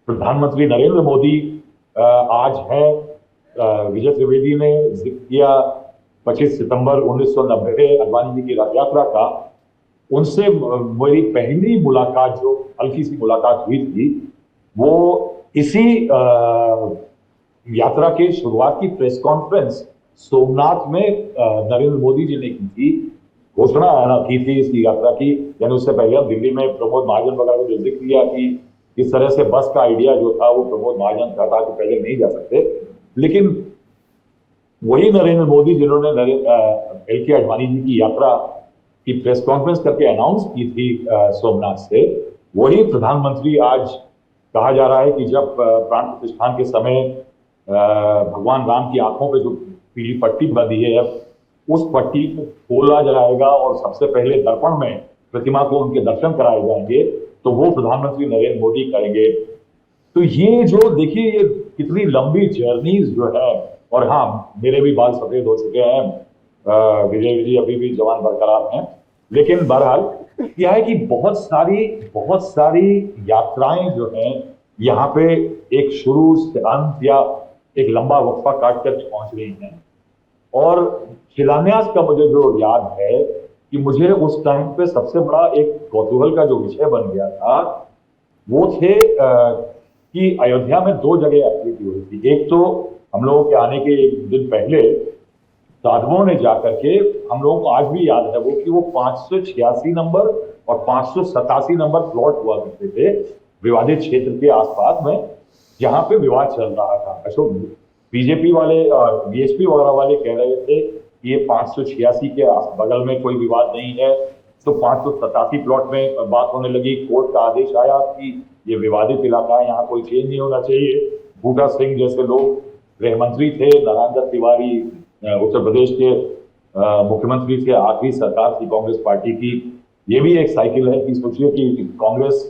प्रधानमंत्री नरेंद्र मोदी आज है। विजय त्रिवेदी ने जिक्र किया 25 सितंबर 1990 अडवाणी जी की रथ यात्रा का। उनसे मेरी पहली मुलाकात, जो हल्की सी मुलाकात हुई थी, वो इसी यात्रा के शुरुआत की प्रेस कॉन्फ्रेंस सोमनाथ में नरेंद्र मोदी जी ने की थी, घोषणा की थी इस यात्रा की। यानी उससे पहले हम दिल्ली में प्रमोद महाजन वगैरह को जो जिक्र किया कि इस तरह से बस का आइडिया जो था वो प्रमोद महाजन का था कि पहले नहीं जा सकते, लेकिन वही नरेंद्र मोदी जिन्होंने LK आडवाणी जी की यात्रा की प्रेस कॉन्फ्रेंस करके अनाउंस की थी सोमनाथ से, वही प्रधानमंत्री आज कहा जा रहा है कि जब प्राण प्रतिष्ठान के समय भगवान राम की आंखों पे जो पीली पट्टी बंधी है, उस पट्टी को खोला जाएगा और सबसे पहले दर्पण में प्रतिमा को उनके दर्शन कराए जाएंगे, तो वो प्रधानमंत्री नरेंद्र मोदी करेंगे। तो ये जो देखिए, ये कितनी लंबी जर्नीज जो है, और हाँ मेरे भी बाल सफेद हो चुके हैं, विजय जी अभी भी जवान बरकरार हैं, लेकिन बहरहाल क्या है कि बहुत सारी यात्राएं जो हैं यहाँ पे एक शुरू से अंत या एक लंबा वक्फा काट कर पहुंच रही हैं। और शिलान्यास का मुझे जो याद है कि मुझे उस टाइम पे सबसे बड़ा एक कौतूहल का जो विषय बन गया था, वो थे कि अयोध्या में 2 जगह एक्टिविटी हुई थी। एक तो हम लोगों के आने के एक दिन पहले साधुओं ने जाकर के, हम लोगों को आज भी याद है वो, कि वो 586 नंबर और 587 नंबर प्लॉट हुआ करते थे विवादित क्षेत्र के आसपास में, जहां पे विवाद चल रहा था। अशोक बीजेपी वाले और बीएसपी वगैरह वाले कह रहे थे कि ये 586 के बगल में कोई विवाद नहीं है, तो 587 प्लॉट में बात होने लगी। कोर्ट का आदेश आया कि ये विवादित इलाका है, यहाँ कोई चेंज नहीं होना चाहिए। बूटा सिंह जैसे लोग गृह मंत्री थे, नारायण दत्त तिवारी उत्तर प्रदेश के मुख्यमंत्री थे, आखिरी सरकार थी कांग्रेस पार्टी की। ये भी एक साइकिल है कि सोचिए कि कांग्रेस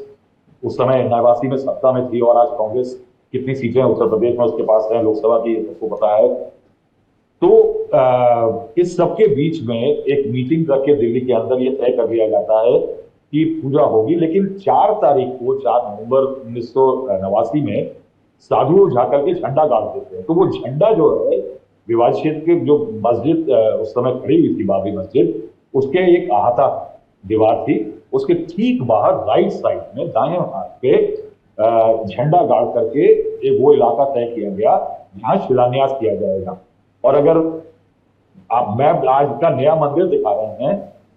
उस समय 89 में सत्ता में थी और आज कांग्रेस कितनी सीटें उत्तर प्रदेश में उसके पास है लोकसभा की, सबको पता है। तो इस सबके बीच में एक मीटिंग करके दिल्ली के अंदर ये तय कर दिया जाता है कि पूजा होगी, लेकिन 4 तारीख को 4 नवंबर 1989 में साधु जाकर के झंडा गाड़ देते हैं। तो वो झंडा जो है विवाद क्षेत्र के जो मस्जिद उस समय खड़ी हुई थी, बाबरी मस्जिद, उसके एक अहाता दीवार थी, उसके ठीक बाहर राइट साइड में दाएं हाथ पे झंडा गाड़ करके एक वो इलाका तय किया गया जहां शिलान्यास किया जाएगा। और अगर आप मैप आज का नया मंदिर दिखा रहे हैं,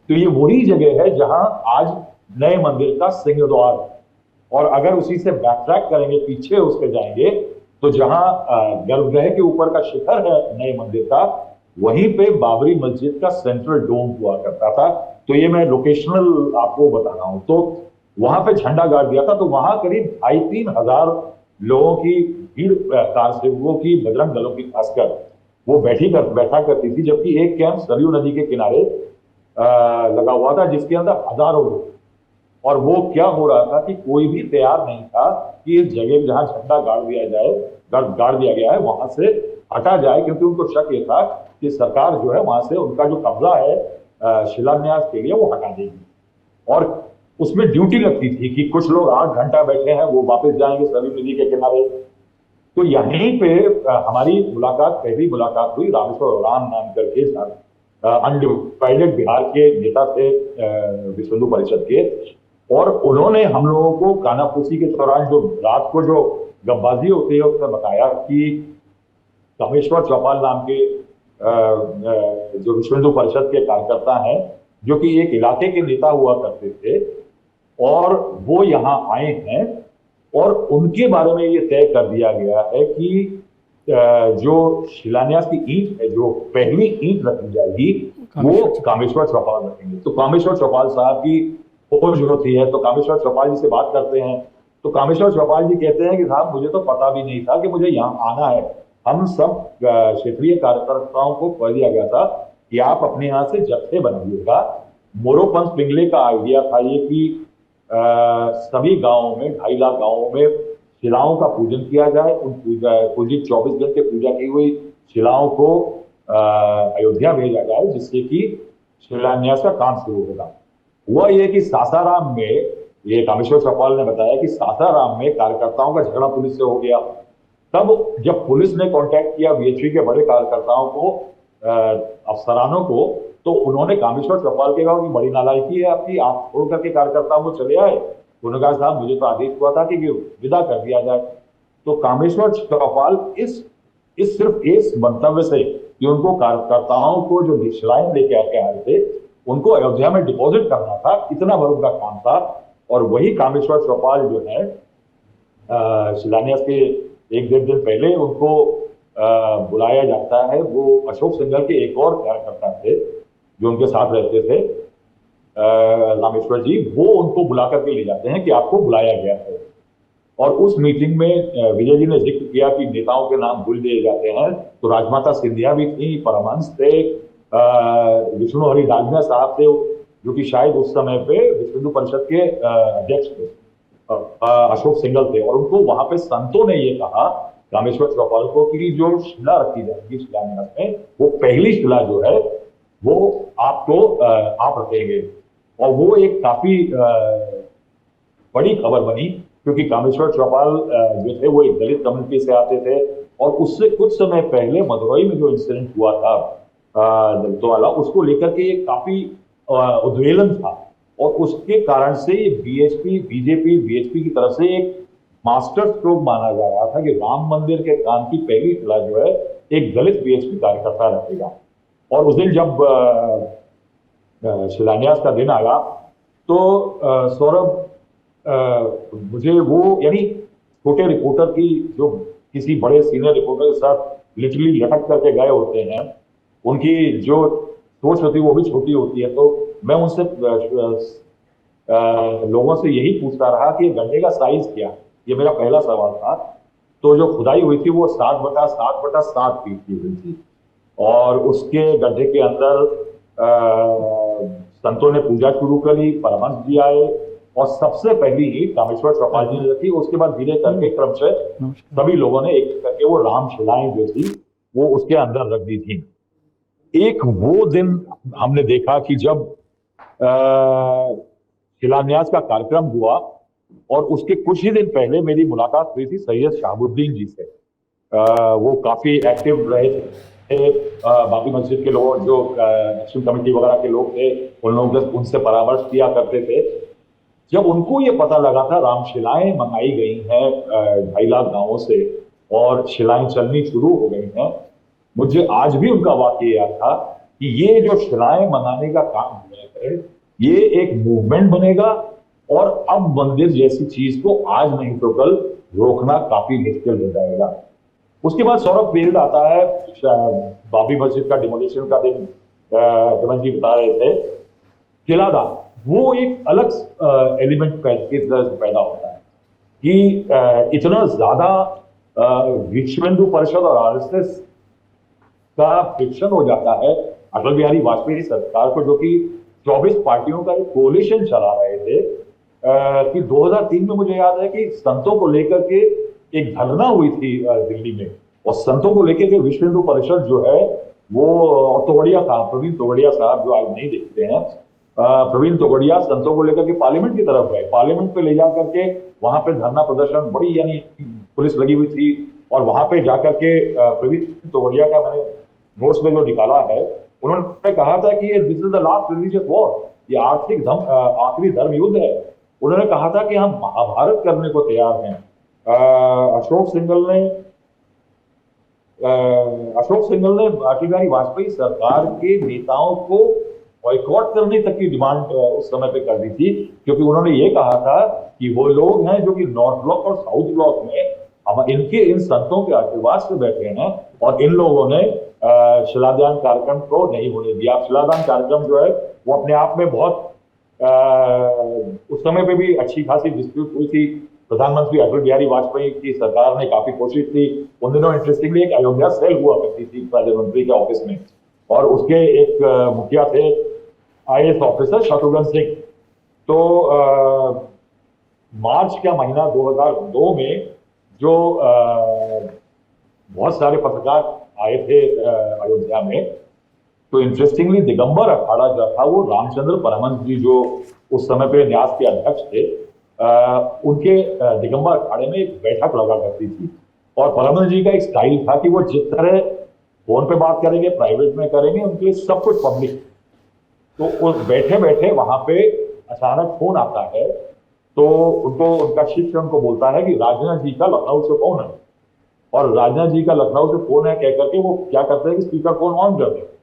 तो ये वही जगह है जहां आज नए मंदिर का सिंह द्वार है। और अगर उसी से बैकट्रैक करेंगे, पीछे उसके जाएंगे, तो जहां गर्भगृह के ऊपर का शिखर है नए मंदिर का, वहीं पे बाबरी मस्जिद का सेंट्रल डोम हुआ करता था। तो ये मैं लोकेशनल आपको बता रहा हूं। तो वहां पे झंडा गाड़ दिया था, तो वहां करीब 2,500 हजार लोगों की भीड़, कार सेवकों की, बजरंग दलों की खासकर, वो बैठा करती थी। जबकि एक कैंप सरयू नदी के किनारे लगा हुआ था जिसके अंदर हजारों लोग, और वो क्या हो रहा था कि कोई भी तैयार नहीं था कि इस जगह जहां झंडा गाड़ दिया गया है वहां से हटा जाए, क्योंकि उनको शक ये था कि सरकार जो है वहां से उनका जो कब्जा है शिलान्यास के लिए वो हटा देगी। और उसमें ड्यूटी लगती थी कि कुछ लोग 8 घंटा बैठे हैं, वो वापस जाएंगे सरयू नदी के किनारे। तो यहीं पे हमारी पहली मुलाकात हुई रामेश्वर ओराम नाम करके अनडिवाइडेड बिहार के नेता थे विश्व हिंदू परिषद के, और उन्होंने हम लोगों को कानाफूसी के दौरान जो रात को जो गब्बाजी होती है उसमें बताया कि कामेश्वर चौपाल नाम के जो विश्व हिंदू परिषद के कार्यकर्ता हैं, जो कि एक इलाके के नेता हुआ करते थे, और वो यहाँ आए हैं, और उनके बारे में ये तय कर दिया गया है कि जो शिलान्यास की ईंट है, जो पहली ईंट रखी जाएगी, वो कामेश्वर चौपाल रखेंगे। तो कामेश्वर चौपाल साहब की खोज होती है, तो कामेश्वर चौपाल जी से बात करते हैं, तो कामेश्वर चौपाल जी कहते हैं कि साहब मुझे तो पता भी नहीं था कि मुझे यहाँ आना है। हम सब क्षेत्रीय कार्यकर्ताओं को कह दिया गया था कि आप अपने यहाँ से जत्थे बनाइएगा। मोरोपंथ पिंगले का आइडिया था ये कि सभी गांवों में, 2.5 लाख गांवों में शिलाओं का पूजन किया जाए। उन पूजित 24 घंटे पूजा की हुई शिलाओं को अयोध्या भेजा जाए, जिससे कि शिलान्यास का काम शुरू होगा। हुआ ये कि सासाराम में, ये कामेश्वर चौपाल ने बताया कि सासाराम में कार्यकर्ताओं का झगड़ा पुलिस से हो गया। तब जब पुलिस ने कांटेक्ट किया बीएचपी के बड़े कार्यकर्ताओं को, अफसरानों को, तो उन्होंने कामेश्वर चौपाल के कहा कि बड़ी नालायकी है आपकी, आप छोड़ करके कार्यकर्ताओं को चले आए। उन्होंने कहा साहब मुझे तो आदेश हुआ था कि विदा कर दिया जाए। तो कामेश्वर चौपाल इस सिर्फ इस मंतव्य से कि उनको कार्यकर्ताओं को जो शिलाएं लेके आके आ रहे थे उनको अयोध्या में डिपॉजिट करना था, इतना बड़ा उनका काम था। और वही कामेश्वर चौपाल जो है शिलान्यास के 1-1.5 दिन पहले उनको बुलाया जाता है। वो अशोक सिंघल के एक और कार्यकर्ता थे जो उनके साथ रहते थे, रामेश्वर जी, वो उनको बुला करके ले जाते हैं कि आपको बुलाया गया है। और उस मीटिंग में विजय जी ने जिक्र किया कि नेताओं के नाम भूल दिए जाते हैं, तो राजमाता सिंधिया भी थी, परमहंस थे, विष्णु हरि डालमिया साहब थे, जो कि शायद उस समय पे विश्व हिंदू परिषद के अध्यक्ष थे, अशोक सिंघल थे। और उनको वहां पे संतों ने ये कहा कामेश्वर चौपाल को कि जो शिला रखी जाएगी शिलान्यास में, वो पहली शिला जो है वो आपको आप रखेंगे। और वो एक काफी बड़ी खबर बनी, क्योंकि कामेश्वर चौपाल जो थे वो एक दलित कम्युनिटी से आते थे, और उससे कुछ समय पहले मदुरई में जो इंसिडेंट हुआ था दलितों वाला, उसको लेकर के एक काफी उद्वेलन था। और उसके कारण से बीएचपी, बीजेपी, बीएचपी की तरफ से एक मास्टर स्ट्रोक माना जा रहा था कि राम मंदिर के काम की पहली शिला जो है एक दलित बीएचपी कार्यकर्ता रखेगा। और उस दिन जब शिलान्यास का दिन आया तो सौरभ, मुझे वो, यानी छोटे रिपोर्टर की जो किसी बड़े सीनियर रिपोर्टर के साथ लिटरली लटक करके गए होते हैं, उनकी जो सोच होती है वो भी छोटी होती है। तो मैं उनसे लोगों से यही पूछता रहा कि गड्ढे का साइज क्या, ये मेरा पहला सवाल था। तो जो खुदाई हुई थी वो 7/7/7 फीट की हुई थी, और उसके गड्ढे के अंदर संतों ने पूजा शुरू करी, परमहंस जी आए, और सबसे पहली ईंट कामेश्वर चौपाल जी ने रखी। उसके बाद धीरे करके क्रमशः सभी लोगों ने एक करके वो राम शिलाएं जो थी वो उसके अंदर रख दी थी। एक वो दिन हमने देखा कि जब शिलान्यास का कार्यक्रम हुआ, और उसके कुछ ही दिन पहले मेरी मुलाकात हुई थी सैयद शहाबुद्दीन जी से। वो काफी एक्टिव रहे थे, बाबरी मस्जिद के लोग, जो एक्शन कमेटी वगैरह के लोग थे, उन लोगों से उनसे परामर्श किया करते थे। जब उनको ये पता लगा था रामशिलाएं मंगाई गई हैं 2.5 लाख गांवों से, और शिलाएं चलनी शुरू हो गई हैं, मुझे आज भी उनका वाकया याद था कि ये जो शिलाएं मंगाने का काम है ये एक मूवमेंट बनेगा, और अब मंदिर जैसी चीज को आज नहीं तो कल रोकना काफी मुश्किल हो जाएगा। उसके बाद सौरभ पीरियड आता है, बाबरी मस्जिद का डिमोलिशन का दिन हेमंत जी बता रहे थे। किलादा वो एक अलग एलिमेंट पैदा होता है कि इतना ज्यादा विश्व हिंदू परिषद और आरएसएस का फ्रिक्शन हो जाता है अटल बिहारी वाजपेयी सरकार को, जो कि 24 पार्टियों का एक कोलिशन चला रहे थे, कि 2003 में मुझे याद है कि संतों को लेकर के एक धरना हुई थी दिल्ली में, और संतों को लेकर के विश्व हिंदू परिषद जो है वो तोगड़िया साहब, प्रवीण तोगड़िया साहब जो आज नहीं देखते हैं, प्रवीण तोगड़िया संतों को लेकर के पार्लियामेंट की तरफ गए। पार्लियामेंट पे ले जा करके वहां पे धरना प्रदर्शन, बड़ी यानी पुलिस लगी हुई थी, और वहां पे जाकर के प्रवीण तोगड़िया का मैंने नोट्स में जो निकाला है, उन्होंने कहा था कि this is the last religious war, ये आखिरी धर्म युद्ध है। उन्होंने कहा था कि हम महाभारत करने को तैयार हैं। अशोक सिंघल ने अशोक सिंघल ने अटल बिहारी वाजपेयी सरकार के नेताओं को बॉयकॉट करने तक की डिमांड उस समय पे कर दी थी, क्योंकि उन्होंने ये कहा था कि वो लोग हैं जो कि नॉर्थ ब्लॉक और साउथ ब्लॉक में हम इनके इन संतों के आशीर्वाद से बैठे हैं और इन लोगों ने शिलादान कार्यक्रम को नहीं होने दिया। शिलादान कार्यक्रम जो है वो अपने आप में बहुत उस समय पे भी अच्छी खासी डिस्प्यूट हुई थी। प्रधानमंत्री अटल बिहारी वाजपेयी की सरकार ने काफी कोशिश की। उन दिनों इंटरेस्टिंगली एक अयोध्या सेल हुआ करती थी प्रधानमंत्री के ऑफिस में, और उसके एक मुखिया थे IAS ऑफिसर शत्रुघ्न सिंह। तो मार्च का महीना 2002 में जो बहुत सारे पत्रकार आए थे अयोध्या में, तो इंटरेस्टिंगली दिगंबर अखाड़ा जो था वो रामचंद्र परमहंस जी जो उस समय पे न्यास के अध्यक्ष थे, उनके दिगंबर अखाड़े में एक बैठक लगा करती थी। और परमहंस जी का एक स्टाइल था कि वो जिस तरह फोन पे बात करेंगे, प्राइवेट में करेंगे, उनके लिए सब कुछ पब्लिक। तो उस बैठे बैठे वहां पे अचानक फोन आता है, तो उनका शिष्य उनको बोलता है कि राजनाथ जी का लखनऊ से फोन है, और राजनाथ जी का लखनऊ से फोन है कह करके वो क्या करते हैं कि स्पीकर फोन ऑन कर देते।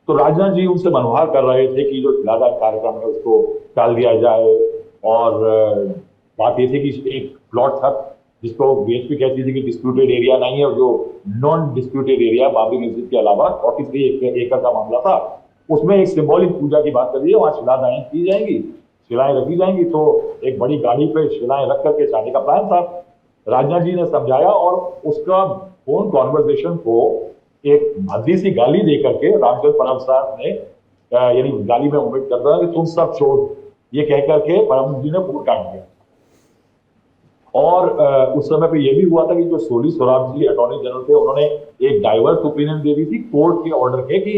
तो राजनाथ जी उनसे मनोहार कर रहे थे कि जो शिलादान कार्यक्रम है उसको टाल दिया जाए, और बात ये थी कि एक प्लॉट था जिसको BHP कहती थी कि डिस्प्यूटेड एरिया नहीं है, और जो नॉन डिस्प्यूटेड एरिया बाबरी मस्जिद के अलावा 43 एकड़ का मामला था, उसमें एक सिंबॉलिक पूजा की बात कर रही है, वहां शिलादान की जाएंगी, शिलाएं रखी जाएंगी। तो एक बड़ी गाड़ी पे शिलाएं रख करके जाने का प्लान था। राजनाथ जी ने समझाया और उसका फोन कॉन्वर्सेशन को एक भद्दी सी गाली दे करके रामचंद्र परमहंस साहब ने, यानी गाली में उम्मीद करता है कि तुम सब छोड़, ये कह करके परमहंस जी ने फोन काट दिया। और उस समय पे ये भी हुआ था कि जो सोली सोराब जी अटॉर्नी जनरल थे, उन्होंने एक डाइवर्स ओपिनियन दे दी थी कोर्ट के ऑर्डर के कि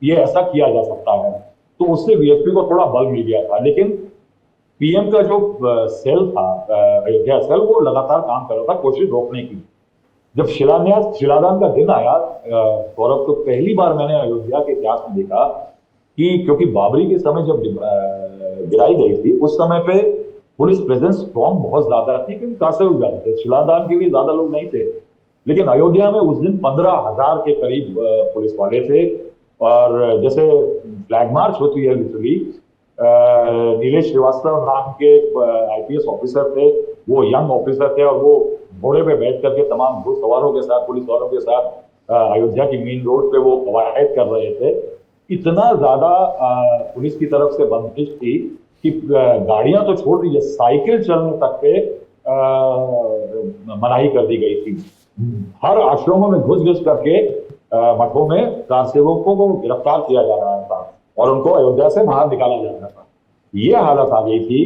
ये ऐसा किया जा सकता है। तो उससे BHP को थोड़ा बल मिल गया था। लेकिन PM का जो सेल था, अयोध्या सेल, वो लगातार काम कर रहा था कोशिश रोकने की। जब शिलादान का दिन आया गौरव, तो पहली बार मैंने अयोध्या के इतिहास में देखा कि क्योंकि बाबरी के समय जब गिराई गई थी, उस समय पे पुलिस प्रेजेंस स्ट्रॉन्ग बहुत ज्यादा थी, क्योंकि कासे लोग जाते थे, शिलादान के लिए ज्यादा लोग नहीं थे। लेकिन अयोध्या में उस दिन 15,000 के करीब पुलिस वाले थे। और जैसे फ्लैग मार्च होती है लिटरली, नीलेश श्रीवास्तव नाम के IPS ऑफिसर थे, वो यंग ऑफिसर थे, और वो घोड़े पे बैठ करके तमाम घुड़सवारों के साथ, पुलिस वालों के साथ अयोध्या की मेन रोड पे वो कवायद कर रहे थे। इतना ज्यादा पुलिस की तरफ से बंदिश थी कि गाड़ियां तो छोड़ दीजिए, साइकिल चलने तक पे मनाही कर दी गई थी। हर आश्रमों में घुस घुस करके मठों में कार सेवकों को गिरफ्तार किया जा रहा था और उनको अयोध्या से बाहर निकाला जा रहा था। ये हालत आ गई थी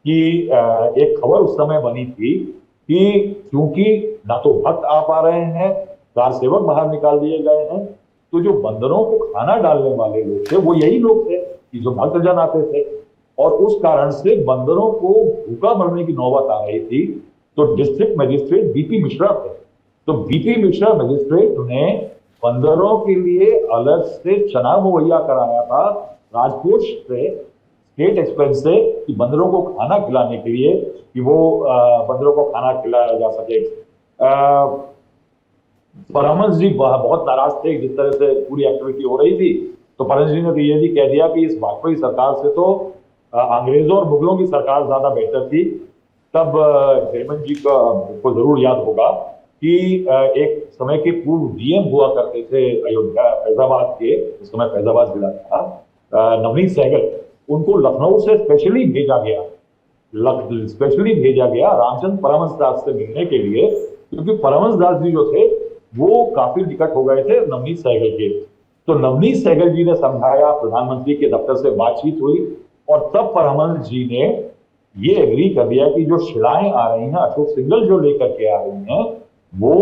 कि एक खबर उस समय बनी थी कि क्योंकि ना तो भक्त आ पा रहे हैं, कार सेवक बाहर निकाल दिए गए हैं, तो जो बंदरों को खाना डालने वाले लोग थे वो यही लोग थे कि जो भक्तजन आते थे, और उस कारण से बंदरों को भूखा मरने की नौबत आ रही थी। तो डिस्ट्रिक्ट मजिस्ट्रेट BP मिश्रा थे, तो BP मिश्रा मजिस्ट्रेट ने बंदरों के लिए अलग से चना मुहैया कराया था राजकोट से, स्टेट एक्सपेंस से, कि बंदरों को खाना खिलाने के लिए, कि वो बंदरों को खाना खिलाया जा सके। परमहंस जी बहुत नाराज थे जिस तरह से पूरी एक्टिविटी हो रही थी। तो परमहंस जी ने तो ये भी कह दिया कि इस वाजपेयी सरकार से तो अंग्रेजों और मुगलों की सरकार ज्यादा बेहतर थी। तब हेमंत जी को जरूर याद होगा कि एक समय के पूर्व DM हुआ करते थे अयोध्या फैजाबाद के, उस समय फैजाबाद जिला था, नवनीत सहगल, उनको लखनऊ से स्पेशली भेजा गया रामचंद्र परमहंस दास से मिलने के लिए, क्योंकि परमहंस दास जी जो थे वो काफी निकट हो गए थे नवनीत सहगल के। तो नवनीत सहगल जी ने समझाया, प्रधानमंत्री के दफ्तर से बातचीत हुई, और तब परमहंस जी ने ये एग्री कर दिया कि जो शिलाएं आ रही हैं अशोक सिंघल जो लेकर के आ रही हैं, वो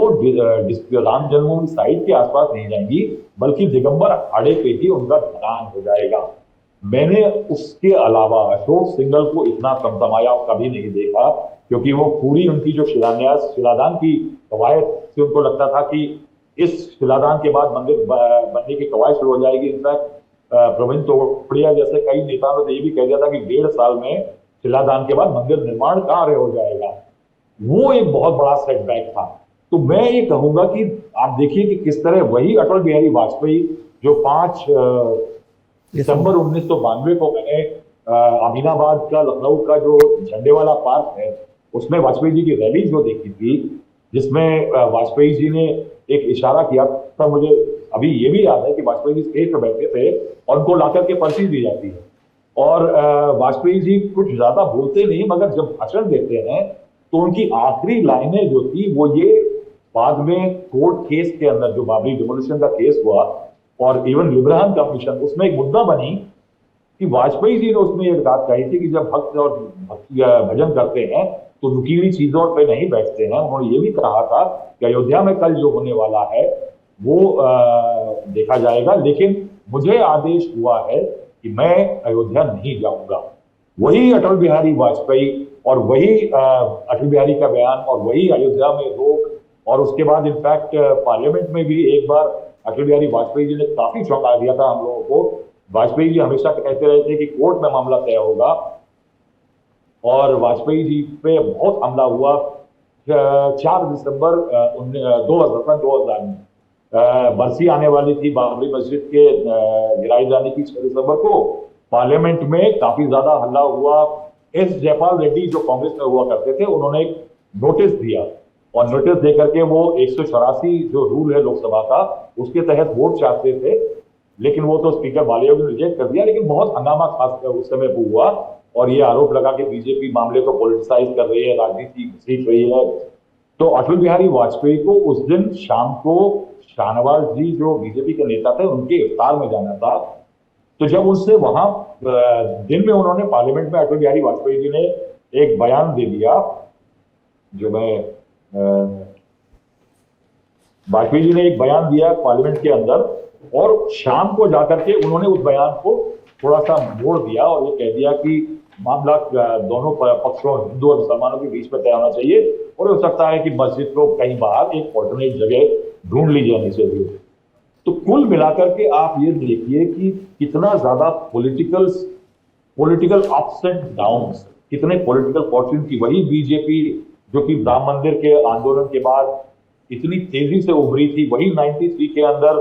राम जन्मभूमि साइट के आसपास नहीं जाएंगी, बल्कि दिगंबर अखाड़े पे ही उनका ढलान हो जाएगा। मैंने उसके अलावा अशोक सिंघल को इतना तमतमाया कभी नहीं देखा, क्योंकि वो पूरी उनकी जो शिलादान की कवायद से उनको लगता था कि इस शिलादान के बाद मंदिर बनने की कवायद शुरू हो जाएगी। इनफैक्ट प्रवीण तोगड़िया जैसे कई नेताओं ने तो ये भी कह दिया था कि 1.5 साल में शिलादान के बाद मंदिर निर्माण कार्य हो जाएगा। वो एक बहुत बड़ा सेटबैक था। तो मैं ये कहूंगा कि आप देखिए कि किस तरह वही अटल बिहारी वाजपेयी जो 5 दिसंबर 1992 को मैंने अमीनाबाद का, लखनऊ का जो झंडे वाला पार्क है, उसमें वाजपेयी जी की रैली जो देखी थी, जिसमें वाजपेयी जी ने एक इशारा किया था। मुझे अभी ये भी याद है कि वाजपेयी जी स्टेज पर बैठे थे और उनको लाकर के पर्ची दी जाती है, और वाजपेयी जी कुछ ज्यादा बोलते नहीं, मगर जब भाषण देते हैं तो उनकी आखिरी लाइनें जो थी वो ये, बाद में कोर्ट केस के अंदर जो बाबरी डिमोलिशन का केस हुआ और इवन लिब्रान कमीशन, उसमें एक मुद्दा बनी कि वाजपेयी जी ने उसमें एक बात कही थी कि जब भक्त और भजन करते हैं तो नुकीली चीजों पे नहीं बैठते हैं। उन्होंने ये भी कहा था कि अयोध्या में कल जो होने वाला है वो देखा जाएगा, लेकिन मुझे आदेश हुआ है कि मैं अयोध्या नहीं जाऊंगा। वही अटल बिहारी वाजपेयी और वही अटल बिहारी का बयान और वही अयोध्या में रोक, और उसके बाद इनफैक्ट पार्लियामेंट में भी एक बार अटल बिहारी वाजपेयी जी ने काफी चौंका दिया था हम लोगों को। वाजपेयी जी हमेशा कहते रहे थे कि कोर्ट में मामला तय होगा, और वाजपेयी जी पे बहुत हमला हुआ 4 दिसंबर 2000 में। बरसी आने वाली थी बाबरी मस्जिद के गिराए जाने की 6 दिसंबर को। पार्लियामेंट में काफी ज्यादा हल्ला हुआ। एस जयपाल रेड्डी जो कांग्रेस में हुआ करते थे, उन्होंने एक नोटिस दिया, और नोटिस देकर के वो 184 जो रूल है लोकसभा का, उसके तहत वोट चाहते थे, लेकिन वो तो स्पीकर बालियान ने रिजेक्ट कर दिया। लेकिन बहुत हंगामा खास उस समय हुआ, और ये आरोप लगा कि बीजेपी मामले को पॉलिटिसाइज कर रही है, राजनीति घसीट रही है। तो अटल बिहारी वाजपेयी को उस दिन शाम को शाहनवाज जी जो बीजेपी के नेता थे उनके इफ्तार में जाना था। तो जब उनसे वहां दिन में उन्होंने पार्लियामेंट में अटल बिहारी वाजपेयी जी ने एक बयान दे दिया, जो मैं वाजपेयी जी ने एक बयान दिया पार्लियामेंट के अंदर, और शाम को जाकर के उन्होंने उस बयान को थोड़ा सा मोड़ दिया और ये कह दिया कि मामला दोनों पक्षों, हिंदू और मुसलमानों के बीच में तय होना चाहिए, और हो सकता है कि मस्जिद को कहीं बाहर एक ऑल्टरनेट जगह ढूंढ ली जानी चाहिए। तो कुल मिलाकर के आप ये देखिए कि कितना ज्यादा पॉलिटिकल अप्स एंड डाउन्स, कितने पॉलिटिकल फॉर्च्यून की वही बीजेपी जो कि राम मंदिर के आंदोलन के बाद इतनी तेजी से उभरी थी, वही 93 के अंदर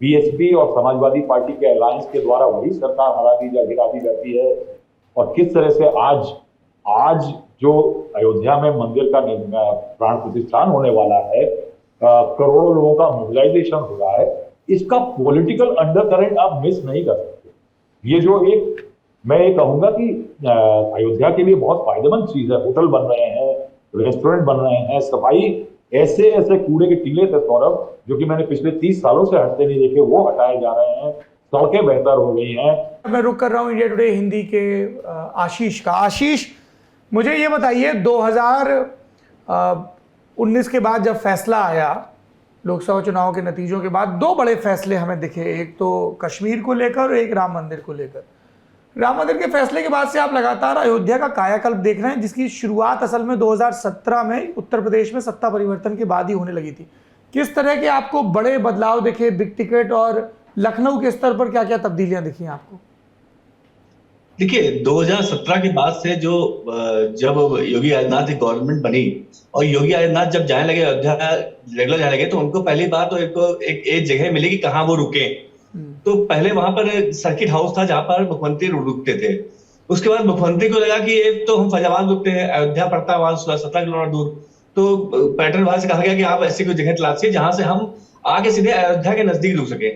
बीएसपी और समाजवादी पार्टी के अलायंस के द्वारा वही सरकार गिरा दी जाती है, और किस तरह से आज जो अयोध्या में मंदिर का प्राण प्रतिष्ठान होने वाला है, करोड़ों लोगों का मोबिलाइजेशन हो रहा है, इसका पॉलिटिकल अंडरकरेंट आप मिस नहीं कर सकते। ये जो एक, मैं ये कहूंगा कि अयोध्या के लिए बहुत फायदेमंद चीज है। होटल बन रहे हैं, रेस्टोरेंट बन रहे हैं, सफाई, ऐसे कूड़े के टीले थे सौरभ, जो कि मैंने पिछले 30 सालों से हटते नहीं देखे, वो हटाए जा रहे हैं, सड़कें बेहतर हो गई हैं। मैं रुक कर रहा हूँ इंडिया टुडे हिंदी के आशीष का। आशीष, मुझे ये बताइए, 2019 के बाद जब फैसला आया, लोकसभा चुनाव के नतीजों के बाद 2 बड़े फैसले हमें दिखे, एक तो कश्मीर को लेकर और एक राम मंदिर को लेकर। राम मंदिर के फैसले के बाद से आप लगातार अयोध्या का कायाकल्प देख रहे हैं, जिसकी शुरुआत असल में 2017 में उत्तर प्रदेश में सत्ता परिवर्तन के बाद ही होने लगी थी। किस तरह के आपको बड़े बदलाव दिखे बिग टिकट, और लखनऊ के स्तर पर क्या क्या तब्दीलियां दिखी आपको? देखिए, 2017 के बाद से जब योगी आदित्यनाथ की गवर्नमेंट बनी और योगी आदित्यनाथ जब जाने लगे अयोध्या, रेगुलर जाने लगे, तो उनको पहली बार तो एक जगह मिली कि कहाँ वो रुके। तो पहले वहां पर सर्किट हाउस था जहां पर मुख्यमंत्री रुकते थे। उसके बाद मुख्यमंत्री को लगा कि एक तो हम फैजाबाद रुकते हैं, अयोध्या पड़ता है वहां 17 किलोमीटर दूर, तो पर्यटन विभाग से कहा गया कि आप ऐसी कोई जगह तलाशिए जहां से हम आगे सीधे अयोध्या के नजदीक रुक सके।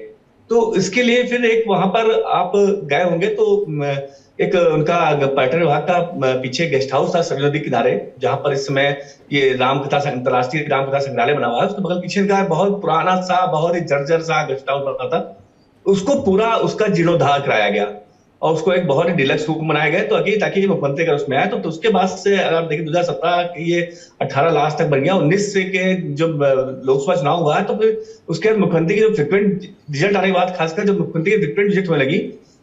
तो इसके लिए फिर एक वहां पर आप गए होंगे तो एक उनका पर्यटन विभाग का पीछे गेस्ट हाउस था सरयू नदी किनारे, जहां पर इस समय ये अंतरराष्ट्रीय रामकथा संग्रहालय बना हुआ है। उसके बगल पीछे का बहुत पुराना सा, बहुत ही जर्जर सा गेस्ट हाउस बना था। उसको पूरा उसका जीर्णोद्धार कराया गया और उसको एक बहुत ही डिलक्स रूम बनाया गया, तो ताकि मुख्यमंत्री अगर उसमें आए तो उसके बाद से अगर आप देखिए 2017 की ये 18 लास्ट तक बन गया। 19 से के जब लोकसभा चुनाव हुआ है तो फिर उसके बाद मुख्यमंत्री की जो फ्रिक्वेंट रिजल्ट आने के बाद, खासकर जब मुख्यमंत्री की फ्रिक्वेंट विजिट होने लगी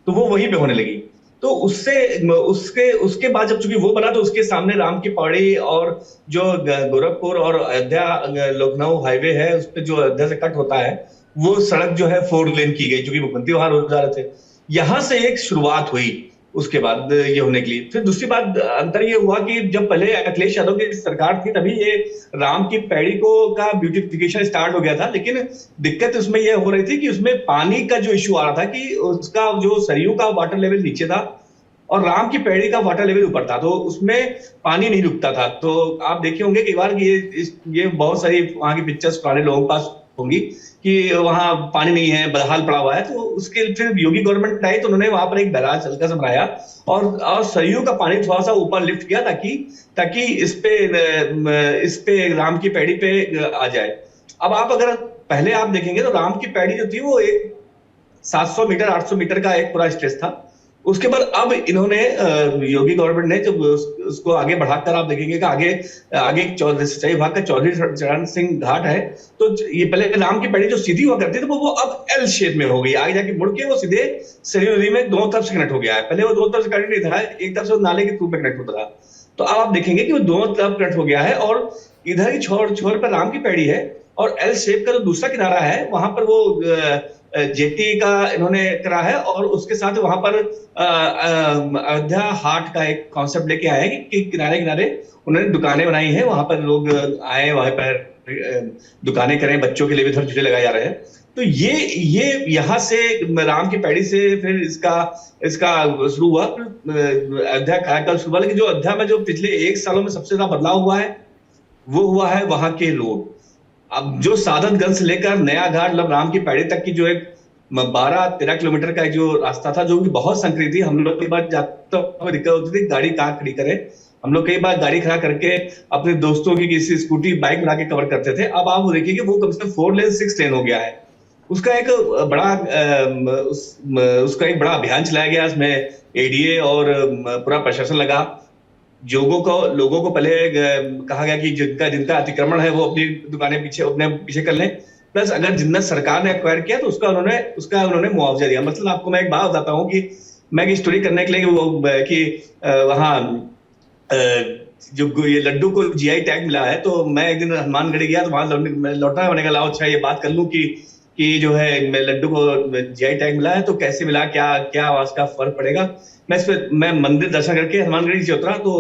तो वो वहीं पे होने लगी। तो उसके बाद जब चूंकि वो बना तो उसके सामने राम की पौड़ी और जो गोरखपुर और अयोध्या लखनऊ हाईवे है, उस पर जो अयोध्या से कट होता है, वो सड़क जो है 4 लेन की गई, क्योंकि मुख्यमंत्री वहां रोज जा रहे थे। यहां से एक शुरुआत हुई उसके बाद ये होने के लिए। फिर दूसरी बात अंतर ये हुआ कि जब पहले अखिलेश यादव की सरकार थी तभी ये राम की पैड़ी को का ब्यूटिफिकेशन स्टार्ट हो गया था, लेकिन दिक्कत उसमें ये हो रही थी कि उसमें पानी का जो इश्यू आ रहा था कि उसका जो सरयू का वाटर लेवल नीचे था और राम की पैड़ी का वाटर लेवल ऊपर था, तो उसमें पानी नहीं रुकता था। तो आप देखे होंगे कई बार ये बहुत सारी वहां की पिक्चर्स पुराने लोगों के पास होंगी कि वहां पानी नहीं है, बदहाल पड़ा हुआ है। तो उसके फिर योगी गवर्नमेंट आई तो उन्होंने वहां पर एक बैराज हल्का सा बनाया और सरयू का पानी थोड़ा सा ऊपर लिफ्ट किया ताकि इस पे राम की पैड़ी पे आ जाए। अब आप अगर पहले आप देखेंगे तो राम की पैड़ी जो थी वो एक 700 मीटर 800 मीटर का एक पूरा स्ट्रेच था। उसके बाद अब इन्होंने योगी गवर्नमेंट ने जब उसको आगे बढ़ाकर आप देखेंगे कि आगे सिंचाई विभाग का चौधरी चरण सिंह घाट है, तो ये पहले राम की पैड़ी जो सीधी हुआ करती थी वो अब एल शेप में हो गई, आगे जाके मुड़ के वो सीधे सरयू नदी में दोनों तरफ से कनेक्ट हो गया है। पहले वो दोनों तरफ से कनेक्ट नहीं था, एक तरफ से नाले के थ्रू पे कनेक्ट होता था। तो अब आप देखेंगे कि वो दोनों तरफ कनेक्ट हो गया है और इधर की छोर पर राम की पैड़ी है और एल शेप का जो दूसरा किनारा है वहां पर वो जेटी का इन्होंने करा है और उसके साथ वहां पर अयोध्या हाट का एक कॉन्सेप्ट लेके आए कि किनारे किनारे उन्होंने दुकानें बनाई हैं, वहां पर लोग आए, वहां पर दुकानें करें, बच्चों के लिए भी थोड़े झूले लगाए जा रहे हैं। तो ये यहाँ से राम की पैड़ी से फिर इसका शुरू हुआ, अयोध्या का शुरू हुआ। लेकिन जो अयोध्या में जो पिछले 1 सालों में सबसे ज्यादा बदलाव हुआ है वो हुआ है वहां के रोड। अब जो सादतगंज से लेकर नया घाट मतलब राम की पैड़ी तक की जो एक 12-13 किलोमीटर का जो रास्ता था जो कि बहुत संकरी थी, हम लोग कई बार जाते हुए दिक्कत होती थी गाड़ी कहाँ खड़ी करें, हम लोग कई बार गाड़ी खड़ा करके अपने दोस्तों की किसी स्कूटी बाइक बना के कवर करते थे। अब आप देखिए कि वो कम से कम 4 लेन 6 लेन हो गया है। उसका एक बड़ा अभियान चलाया गया, इसमें एडीए और पूरा प्रशासन लगा। लोगों को पहले कहा गया कि जिनका अतिक्रमण है वो अपनी दुकानें अपने पीछे कर लें, प्लस अगर जितना सरकार ने एक्वायर किया तो उसका उन्होंने मुआवजा दिया। मतलब आपको मैं एक बात बताता हूँ कि मैं एक स्टोरी करने के लिए वहाँ जो ये लड्डू को जीआई टैग मिला है, तो मैं एक दिन हनुमानगढ़ी गया तो वहां लौटना मैंने कहा अच्छा ये बात कर लूं कि जो है लड्डू को जीआई टैग मिला है तो कैसे मिला, क्या उसका फर्क पड़ेगा। मैं मंदिर दर्शन करके हनुमानगढ़ी से उतरा तो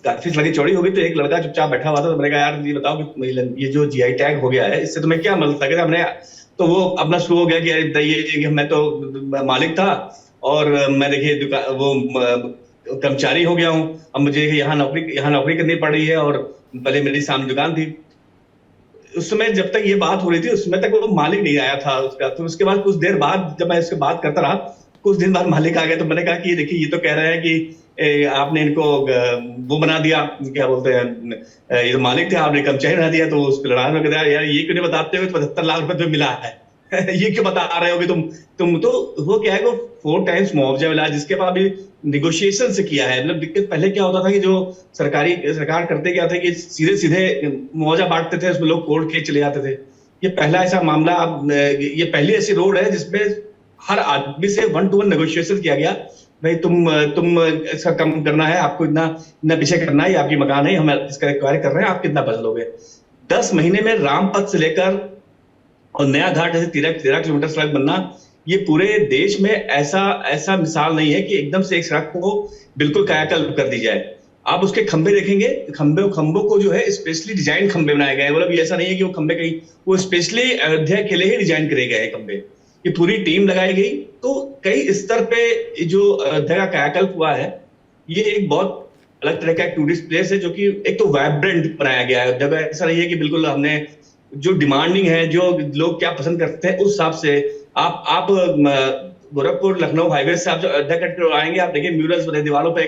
काफी सड़क चौड़ी हो गई, तो एक लड़का चुपचाप बैठा हुआ था। तो मैंने कहा यार ये बताओ कि ये जो जीआई टैग हो गया है इससे तुम्हें क्या मतलब लगा? हमने तो वो अपना शुरू हो गया कि ये मैं तो मालिक था और मैं देखिए वो कर्मचारी हो गया हूँ, अब मुझे यहाँ नौकरी करनी पड़ रही है और पहले मेरी सामने दुकान थी। उस समय जब तक ये बात हो रही थी उस समय तक वो मालिक नहीं आया था उसका। तो उसके बाद कुछ देर बाद जब मैं इससे बात करता रहा, कुछ दिन बाद मालिक आ गया। तो मैंने कहा कि देखिए ये तो कह रहे हैं कि आपने इनको वो बना दिया, क्या बोलते हैं, ये तो मालिक थे, आपने कर्मचारी बना दिया। तो उस लड़ाई में कहता यार ये क्यों नहीं बताते हो 75 लाख रुपए तुम्हें मिला है ये क्यों बता रहे हो कि तुम तो वो क्या है वो 4 टाइम्स मुआवजा मिला, जिसके बाद भी निगोशिएशन से किया है। मतलब दिक्कत पहले क्या होता था कि जो सरकार करते क्या थे कि सीधे मुआवजा बांटते थे, उसमें लोग कोर्ट के चले जाते थे। ये पहला ऐसा मामला, ये पहली ऐसी रोड है जिसमें हर आदमी से 1-to-1 नेगोशिएशन किया गया। भाई तुम इसका कम करना है, आपको इतना पीछे करना है, आपकी मकान है, हम इसका एक्वायर कर रहे हैं, आप कितना पैसा लोगे। 10 महीने में रामपथ से लेकर और नया घाट ऐसे 13 किलोमीटर सड़क बनना, ये पूरे देश में ऐसा मिसाल नहीं है कि एकदम से एक सड़क को बिल्कुल कायाकल्प कर दी जाए। आप उसके खंबे देखेंगे, खंबों को जो है स्पेशली डिजाइन खंबे बनाए गए हैं। मतलब ऐसा नहीं है कि वो खंबे कहीं, वो स्पेशली अयोध्या के लिए ही डिजाइन करे गए हैं खंबे। ये पूरी टीम लगाई गई। तो कई स्तर पे जो अयोध्या का कायाकल्प हुआ है, ये एक बहुत अलग तरह का टूरिस्ट प्लेस है जो कि एक तो वाइब्रेंट बनाया गया है। जगह ऐसा नहीं है कि बिल्कुल हमने जो डिमांडिंग है, जो लोग क्या पसंद करते हैं उस हिसाब से आप गोरखपुर लखनऊ हाईवे से आप जो अयोध्या कट आएंगे, आप देखिए म्यूरल्स बने दीवारों पे।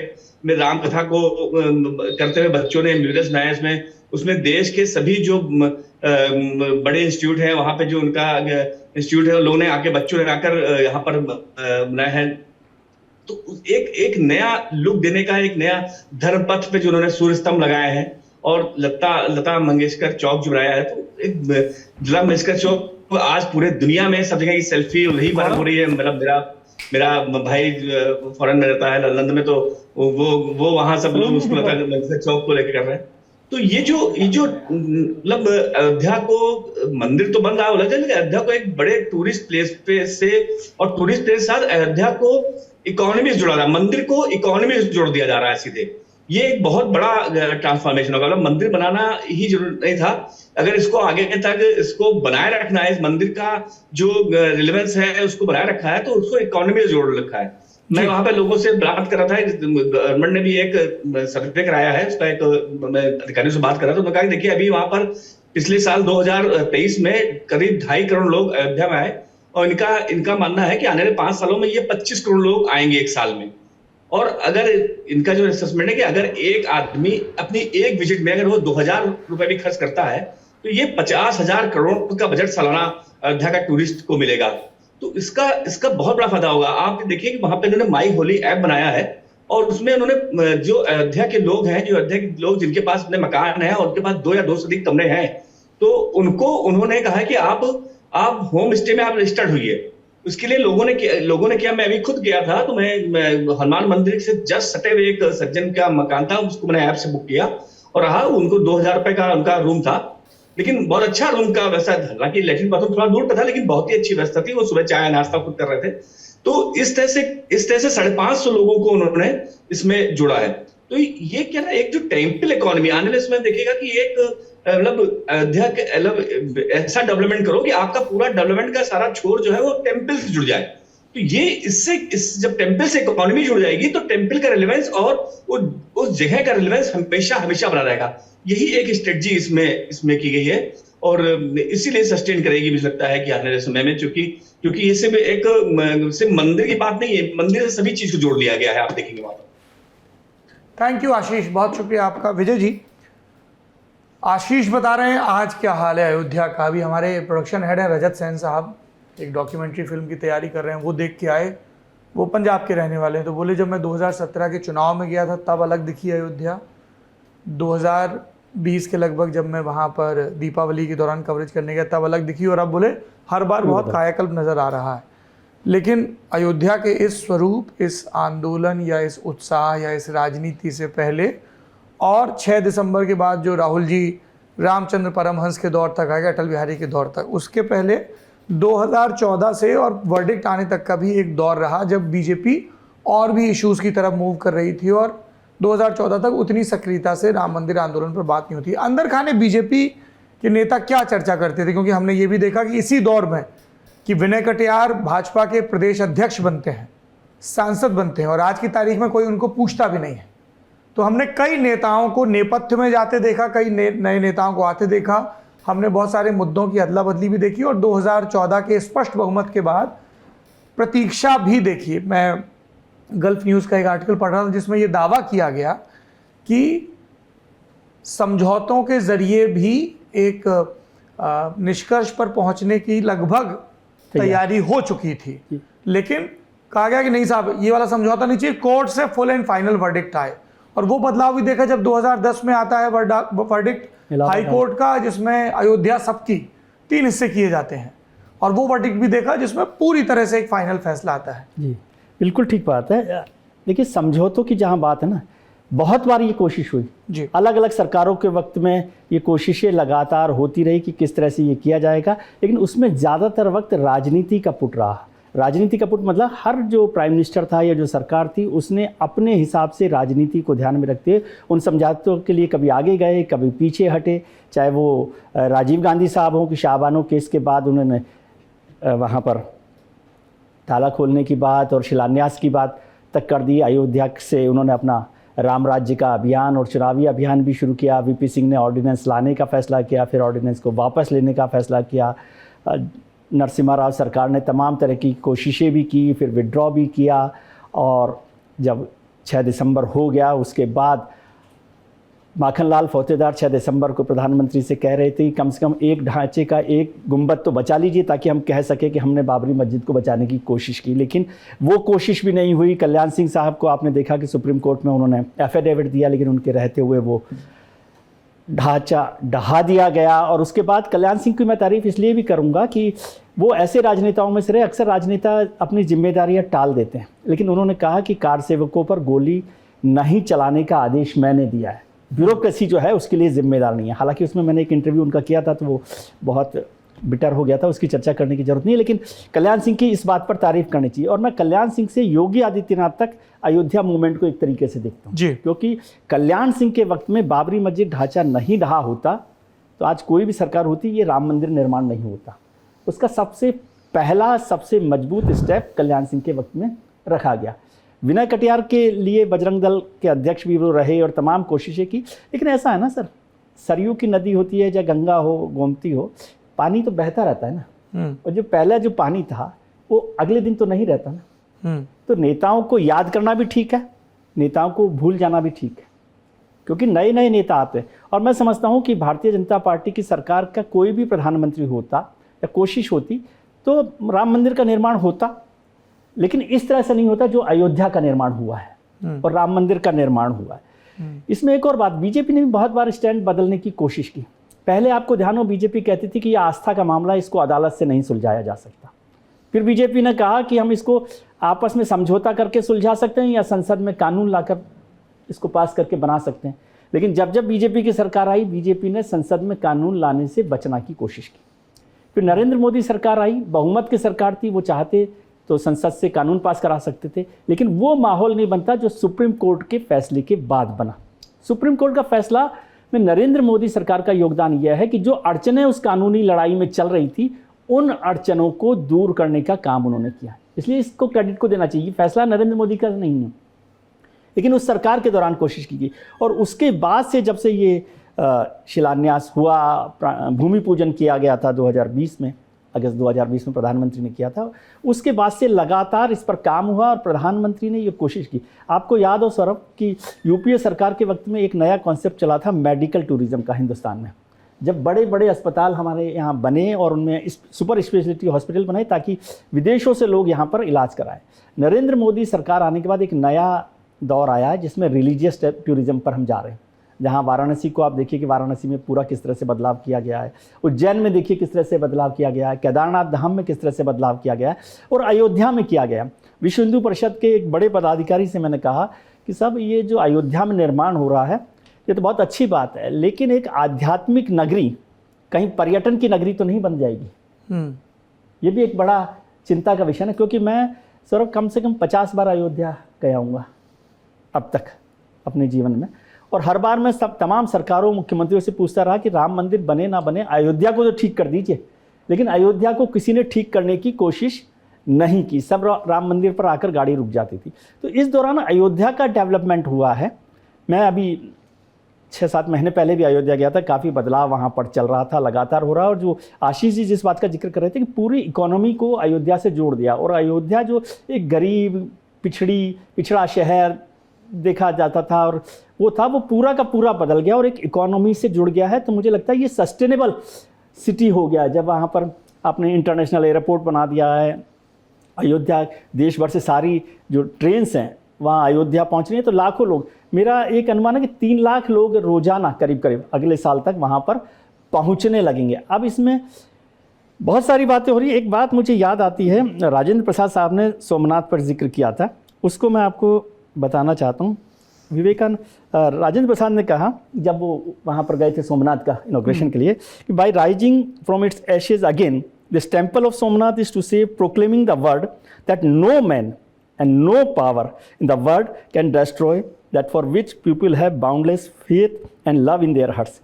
में राम कथा को करते हुए बच्चों ने म्यूरल्स बनाए। उसमें देश के सभी जो बड़े इंस्टीट्यूट है, वहां पे जो उनका इंस्टीट्यूट है, लोगों ने आके बच्चों ने आकर यहाँ पर बनाया है। तो एक नया लुक देने का, एक नया धर्मपथ पे जो उन्होंने सूर्य स्तंभ लगाए हैं और लता मंगेशकर चौक जो बनाया है, तो एक लता मंगेशकर चौक आज पूरे दुनिया में सब जगह की सेल्फी वही बात हो रही है। मतलब मेरा भाई फॉरेन में रहता है लंदन में, तो वो वहां सब लोग उसको लता मंगेशकर चौक को लेकर कर रहे हैं। तो ये जो मतलब अयोध्या को मंदिर तो बन रहा है लेकिन अयोध्या को एक बड़े टूरिस्ट प्लेस पे से और टूरिस्ट प्लेस के साथ अयोध्या को इकोनॉमी से जुड़ा रहा है, मंदिर को इकोनॉमी से जोड़ दिया जा रहा है सीधे। ये एक बहुत बड़ा ट्रांसफॉर्मेशन होगा। मतलब मंदिर बनाना ही जरूरी नहीं था, अगर इसको आगे तक इसको बनाए रखना है, इस मंदिर का जो रिलेवेंस है उसको बनाए रखा है, तो उसको इकोनॉमी से जोड़ रखा है। मैं वहां पे लोगों से बात कर रहा था, गवर्नमेंट ने भी एक सर्वे कराया है, उसका एक मैं अधिकारियों से बात कर रहा था, उन्होंने कहा कि देखिए अभी वहां पर पिछले साल 2023 में करीब 2.5 करोड़ लोग अयोध्या में आए और इनका मानना है कि आने वाले 5 सालों में ये 25 करोड़ लोग आएंगे एक साल में। और अगर इनका जो असेसमेंट है कि अगर एक आदमी अपनी एक विजिट में अगर वो 2,000 रुपए भी खर्च करता है तो ये 50,000 करोड़ का बजट सालाना अयोध्या का टूरिस्ट को मिलेगा। तो इसका बहुत बड़ा फायदा होगा। आप देखिए कि वहां पे इन्होंने माई होली ऐप बनाया है और उसमें उन्होंने जो अयोध्या के लोग हैं, जो अयोध्या के लोग जिनके पास अपने मकान है और उनके पास 2 या 2 से अधिक कमरे हैं, तो उनको उन्होंने कहा है कि आप होम स्टे में आप रजिस्टर्ड हुई। उसके लिए लोगों ने किया, मैं अभी खुद गया था, तो मैं हनुमान मंदिर से जस्ट सटे हुए एक सज्जन का मकान था, उसको मैंने ऐप से बुक किया और रहा। उनको 2,000 रुपए का उनका रूम था, लेकिन बहुत अच्छा रूम का व्यवस्था, हालांकि लैट्रिन बाथरूम थोड़ा दूर पे था लेकिन बहुत ही अच्छी व्यवस्था थी। वो सुबह चाय नाश्ता खुद कर रहे थे। तो इस तरह से 550 लोगों को उन्होंने इसमें जोड़ा है। तो ये क्या ना, एक जो टेम्पल इकोनॉमी आने वाले समय देखिएगा कि एक मतलब अयोध्या के ऐसा डेवलपमेंट करो कि आपका पूरा डेवलपमेंट का सारा छोर जो है वो टेम्पल से जुड़ जाए। तो ये जब टेम्पल से इकोनॉमी जुड़ जाएगी तो टेम्पल का रिलेवेंस और उस जगह का रिलेवेंस हमेशा बना रहेगा। यही एक स्ट्रेटजी इसमें की गई है और इसीलिए सस्टेन करेगी, मुझे लगता है कि आने वाले समय में, क्योंकि ये सिर्फ मंदिर की बात नहीं है, मंदिर से सभी चीज को जोड़ लिया गया है। आप देखेंगे वहां पर। थैंक यू आशीष, बहुत शुक्रिया आपका। विजय जी, आशीष बता रहे हैं आज क्या हाल है अयोध्या का। अभी हमारे प्रोडक्शन हेड हैं रजत सेन साहब, एक डॉक्यूमेंट्री फिल्म की तैयारी कर रहे हैं, वो देख के आए। वो पंजाब के रहने वाले हैं, तो बोले जब मैं 2017 के चुनाव में गया था तब अलग दिखी अयोध्या, 2020 के लगभग जब मैं वहाँ पर दीपावली के दौरान कवरेज करने गया तब अलग दिखी, और अब बोले हर बार बहुत कायाकल्प नज़र आ रहा है। लेकिन अयोध्या के इस स्वरूप, इस आंदोलन या इस उत्साह या इस राजनीति से पहले और 6 दिसंबर के बाद जो राहुल जी रामचंद्र परमहंस के दौर तक आएगा, अटल बिहारी के दौर तक, उसके पहले 2014 से और वर्डिक्ट आने तक का भी एक दौर रहा जब बीजेपी और भी इश्यूज़ की तरफ मूव कर रही थी और 2014 तक उतनी सक्रियता से राम मंदिर आंदोलन पर बात नहीं होती। अंदर खाने बीजेपी के नेता क्या चर्चा करते थे, क्योंकि हमने ये भी देखा कि इसी दौर में कि विनय कटियार भाजपा के प्रदेश अध्यक्ष बनते हैं, सांसद बनते हैं और आज की तारीख में कोई उनको पूछता भी नहीं है। तो हमने कई नेताओं को नेपथ्य में जाते देखा, कई नए नेताओं को आते देखा, हमने बहुत सारे मुद्दों की अदला बदली भी देखी और 2014 के स्पष्ट बहुमत के बाद प्रतीक्षा भी देखी। मैं गल्फ न्यूज़ का एक आर्टिकल पढ़ रहा था जिसमें यह दावा किया गया कि समझौतों के जरिए भी एक निष्कर्ष पर पहुंचने की लगभग तैयारी हो चुकी थी, लेकिन कहा गया कि नहीं साहब, ये वाला समझौता नहीं चाहिए, कोर्ट से फुल एंड फाइनल वर्डिक्ट आए। और वो बदलाव भी देखा जब 2010 में आता है वर्डिक्ट हाई कोर्ट का, जिसमें अयोध्या सबकी 3 हिस्से किए जाते हैं, और वो वर्डिक्ट भी देखा जिसमें पूरी तरह से एक फाइनल फैसला आता है। जी बिल्कुल ठीक बात है। देखिए समझौतों की जहाँ बात है ना, बहुत बार ये कोशिश हुई जी, अलग अलग सरकारों के वक्त में ये कोशिशें लगातार होती रही कि किस तरह से ये किया जाएगा, लेकिन उसमें ज़्यादातर वक्त राजनीति का पुट रहा। राजनीति का पुट मतलब हर जो प्राइम मिनिस्टर था या जो सरकार थी उसने अपने हिसाब से राजनीति को ध्यान में रखते उन समझौतों के लिए कभी आगे गए, कभी पीछे हटे। चाहे वो राजीव गांधी साहब हों कि शाहबानो केस के बाद उन्होंने वहाँ पर ताला खोलने की बात और शिलान्यास की बात तक कर दी। अयोध्या से उन्होंने अपना राम राज्य का अभियान और चुनावी अभियान भी शुरू किया। वीपी सिंह ने ऑर्डिनेंस लाने का फैसला किया, फिर ऑर्डिनेंस को वापस लेने का फैसला किया। नरसिम्हा राव सरकार ने तमाम तरह की कोशिशें भी की, फिर विड्रॉ भी किया, और जब 6 दिसंबर हो गया उसके बाद माखनलाल फौतेदार 6 दिसंबर को प्रधानमंत्री से कह रहे थे कम से कम एक ढांचे का एक गुंबद तो बचा लीजिए ताकि हम कह सकें कि हमने बाबरी मस्जिद को बचाने की कोशिश की, लेकिन वो कोशिश भी नहीं हुई। कल्याण सिंह साहब को आपने देखा कि सुप्रीम कोर्ट में उन्होंने एफिडेविट दिया, लेकिन उनके रहते हुए वो ढांचा ढहा दिया गया। और उसके बाद कल्याण सिंह की मैं तारीफ़ इसलिए भी करूँगा कि वो ऐसे राजनेताओं में से रहे, अक्सर राजनेता अपनी जिम्मेदारियाँ टाल देते हैं, लेकिन उन्होंने कहा कि कार सेवकों पर गोली नहीं चलाने का आदेश मैंने दिया है, ब्यूरोक्रेसी जो है उसके लिए जिम्मेदार नहीं है। हालांकि उसमें मैंने एक इंटरव्यू उनका किया था तो वो बहुत बिटर हो गया था, उसकी चर्चा करने की जरूरत नहीं है, लेकिन कल्याण सिंह की इस बात पर तारीफ करनी चाहिए। और मैं कल्याण सिंह से योगी आदित्यनाथ तक अयोध्या मूवमेंट को एक तरीके से देखता हूँ जी। क्योंकि कल्याण सिंह के वक्त में बाबरी मस्जिद ढांचा नहीं ढहा होता तो आज कोई भी सरकार होती, ये राम मंदिर निर्माण नहीं होता। उसका सबसे पहला सबसे मजबूत स्टेप कल्याण सिंह के वक्त में रखा गया। विनय कटियार के लिए बजरंग दल के अध्यक्ष भी वो रहे और तमाम कोशिशें की, लेकिन ऐसा है ना सर, सरयू की नदी होती है, चाहे गंगा हो, गोमती हो, पानी तो बहता रहता है ना। और जो पहला जो पानी था वो अगले दिन तो नहीं रहता ना। तो नेताओं को याद करना भी ठीक है, नेताओं को भूल जाना भी ठीक है, क्योंकि नए नए नेता आते हैं। और मैं समझता हूँ कि भारतीय जनता पार्टी की सरकार का कोई भी प्रधानमंत्री होता या कोशिश होती तो राम मंदिर का निर्माण होता, लेकिन इस तरह से नहीं होता जो अयोध्या का निर्माण हुआ है और राम मंदिर का निर्माण हुआ है। इसमें एक और बात, बीजेपी ने भी बहुत बार स्टैंड बदलने की कोशिश की। पहले आपको ध्यान हो, बीजेपी कहती थी कि यह आस्था का मामला, इसको अदालत से नहीं सुलझाया जा सकता। फिर बीजेपी ने कहा कि हम इसको आपस में समझौता करके सुलझा सकते हैं या संसद में कानून लाकर इसको पास करके बना सकते हैं। लेकिन जब जब बीजेपी की सरकार आई, बीजेपी ने संसद में कानून लाने से बचना की कोशिश की। फिर नरेंद्र मोदी सरकार आई, बहुमत की सरकार थी, वो चाहते तो संसद से कानून पास करा सकते थे, लेकिन वो माहौल नहीं बनता जो सुप्रीम कोर्ट के फैसले के बाद बना। सुप्रीम कोर्ट का फैसला में नरेंद्र मोदी सरकार का योगदान यह है कि जो अड़चनें उस कानूनी लड़ाई में चल रही थी, उन अड़चनों को दूर करने का काम उन्होंने किया। इसलिए इसको क्रेडिट को देना चाहिए। फैसला नरेंद्र मोदी का नहीं है, लेकिन उस सरकार के दौरान कोशिश की गई। और उसके बाद से जब से ये शिलान्यास हुआ, भूमि पूजन किया गया था 2020 में, अगस्त 2020 में प्रधानमंत्री ने किया था, उसके बाद से लगातार इस पर काम हुआ और प्रधानमंत्री ने ये कोशिश की। आपको याद हो सौरभ कि यूपीए सरकार के वक्त में एक नया कॉन्सेप्ट चला था मेडिकल टूरिज्म का हिंदुस्तान में। जब बड़े बड़े अस्पताल हमारे यहाँ बने और उनमें सुपर स्पेशलिटी हॉस्पिटल बने ताकि विदेशों से लोग यहाँ पर इलाज कराएं। नरेंद्र मोदी सरकार आने के बाद एक नया दौर आया है जिसमें रिलीजियस टूरिज्म पर हम जा रहे हैं। जहाँ वाराणसी को आप देखिए कि वाराणसी में पूरा किस तरह से बदलाव किया गया है, उज्जैन में देखिए किस तरह से बदलाव किया गया है, केदारनाथ धाम में किस तरह से बदलाव किया गया है और अयोध्या में किया गया। विश्व हिंदू परिषद के एक बड़े पदाधिकारी से मैंने कहा कि सब ये जो अयोध्या में निर्माण हो रहा है ये तो बहुत अच्छी बात है, लेकिन एक आध्यात्मिक नगरी कहीं पर्यटन की नगरी तो नहीं बन जाएगी। ये भी एक बड़ा चिंता का विषय है, क्योंकि मैं सौरभ कम से कम 50 बार अयोध्या गया हूँगा अब तक अपने जीवन में, और हर बार मैं तमाम सरकारों मुख्यमंत्रियों से पूछता रहा कि राम मंदिर बने ना बने, अयोध्या को तो ठीक कर दीजिए। लेकिन अयोध्या को किसी ने ठीक करने की कोशिश नहीं की, सब राम मंदिर पर आकर गाड़ी रुक जाती थी। तो इस दौरान अयोध्या का डेवलपमेंट हुआ है। मैं अभी 6-7 महीने पहले भी अयोध्या गया था, काफ़ी बदलाव वहाँ पर चल रहा था, लगातार हो रहा है। और जो आशीष जी जिस बात का जिक्र कर रहे थे कि पूरी इकोनॉमी को अयोध्या से जोड़ दिया, और अयोध्या जो एक गरीब पिछड़ा शहर देखा जाता था और वो था, वो पूरा का पूरा बदल गया और एक इकोनॉमी से जुड़ गया है। तो मुझे लगता है ये सस्टेनेबल सिटी हो गया जब वहाँ पर आपने इंटरनेशनल एयरपोर्ट बना दिया है। अयोध्या देश भर से सारी जो ट्रेन्स हैं वहाँ अयोध्या पहुँच रही हैं, तो लाखों लोग, मेरा एक अनुमान है कि 3 लाख लोग रोजाना करीब करीब अगले साल तक वहाँ पर पहुँचने लगेंगे। अब इसमें बहुत सारी बातें हो रही है। एक बात मुझे याद आती है, राजेंद्र प्रसाद साहब ने सोमनाथ पर जिक्र किया था, उसको मैं आपको बताना चाहता हूँ। राजेंद्र प्रसाद ने कहा जब वो वहाँ पर गए थे सोमनाथ का इनॉग्रेशन के लिए कि by rising from its ashes again this temple of Somnath is to say proclaiming the word that no man and no power in the world can destroy that for which people have boundless faith and love in their hearts.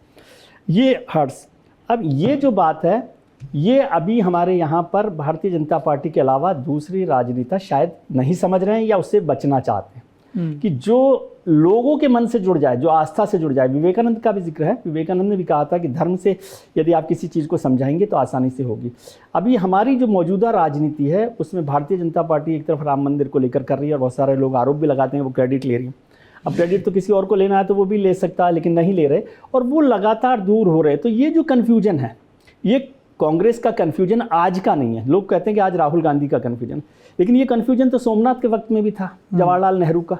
ये hearts, अब ये जो बात है ये अभी हमारे यहाँ पर भारतीय जनता पार्टी के अलावा दूसरी राजनीता शायद नहीं समझ रहे हैं या उससे बचना चाहते हैं कि जो लोगों के मन से जुड़ जाए, जो आस्था से जुड़ जाए। विवेकानंद का भी जिक्र है, विवेकानंद ने भी कहा था कि धर्म से यदि आप किसी चीज़ को समझाएंगे तो आसानी से होगी। अभी हमारी जो मौजूदा राजनीति है उसमें भारतीय जनता पार्टी एक तरफ राम मंदिर को लेकर कर रही है और बहुत सारे लोग आरोप भी लगाते हैं वो क्रेडिट ले रही है। अब क्रेडिट तो किसी और को लेना है तो वो भी ले सकता है, लेकिन नहीं ले रहे और वो लगातार दूर हो रहे। तो ये जो कन्फ्यूजन है, ये कांग्रेस का कन्फ्यूजन आज का नहीं है। लोग कहते हैं कि आज राहुल गांधी का कन्फ्यूजन, लेकिन ये कन्फ्यूजन तो सोमनाथ के वक्त में भी था, जवाहरलाल नेहरू का।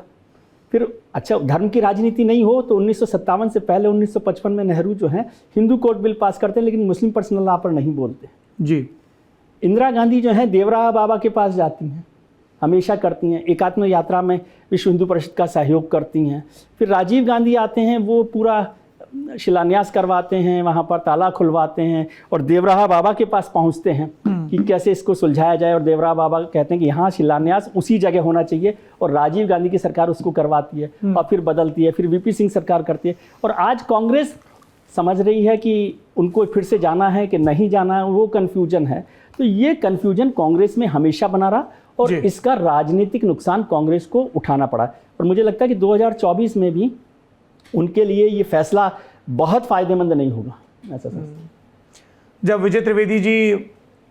फिर अच्छा, धर्म की राजनीति नहीं हो तो 1957 से पहले 1955 में नेहरू जो हैं हिंदू कोड बिल पास करते हैं, लेकिन मुस्लिम पर्सनल लॉ पर नहीं बोलते जी। इंदिरा गांधी जो हैं देवरा बाबा के पास जाती हैं, हमेशा करती हैं। एकात्म यात्रा में विश्व हिंदू परिषद का सहयोग करती हैं। फिर राजीव गांधी आते हैं, वो पूरा शिलान्यास करवाते हैं, वहाँ पर ताला खुलवाते हैं और देवराहा बाबा के पास पहुँचते हैं कि कैसे इसको सुलझाया जाए। और देवराहा बाबा कहते हैं कि यहाँ शिलान्यास उसी जगह होना चाहिए, और राजीव गांधी की सरकार उसको करवाती है और फिर बदलती है, फिर वीपी सिंह सरकार करती है। और आज कांग्रेस समझ रही है कि उनको फिर से जाना है कि नहीं जाना है, वो कन्फ्यूजन है। तो ये कन्फ्यूजन कांग्रेस में हमेशा बना रहा और इसका राजनीतिक नुकसान कांग्रेस को उठाना पड़ा। और मुझे लगता है कि 2024 में भी उनके लिए ये फैसला बहुत फायदेमंद नहीं होगा, ऐसा समझता हूं। जब विजय त्रिवेदी जी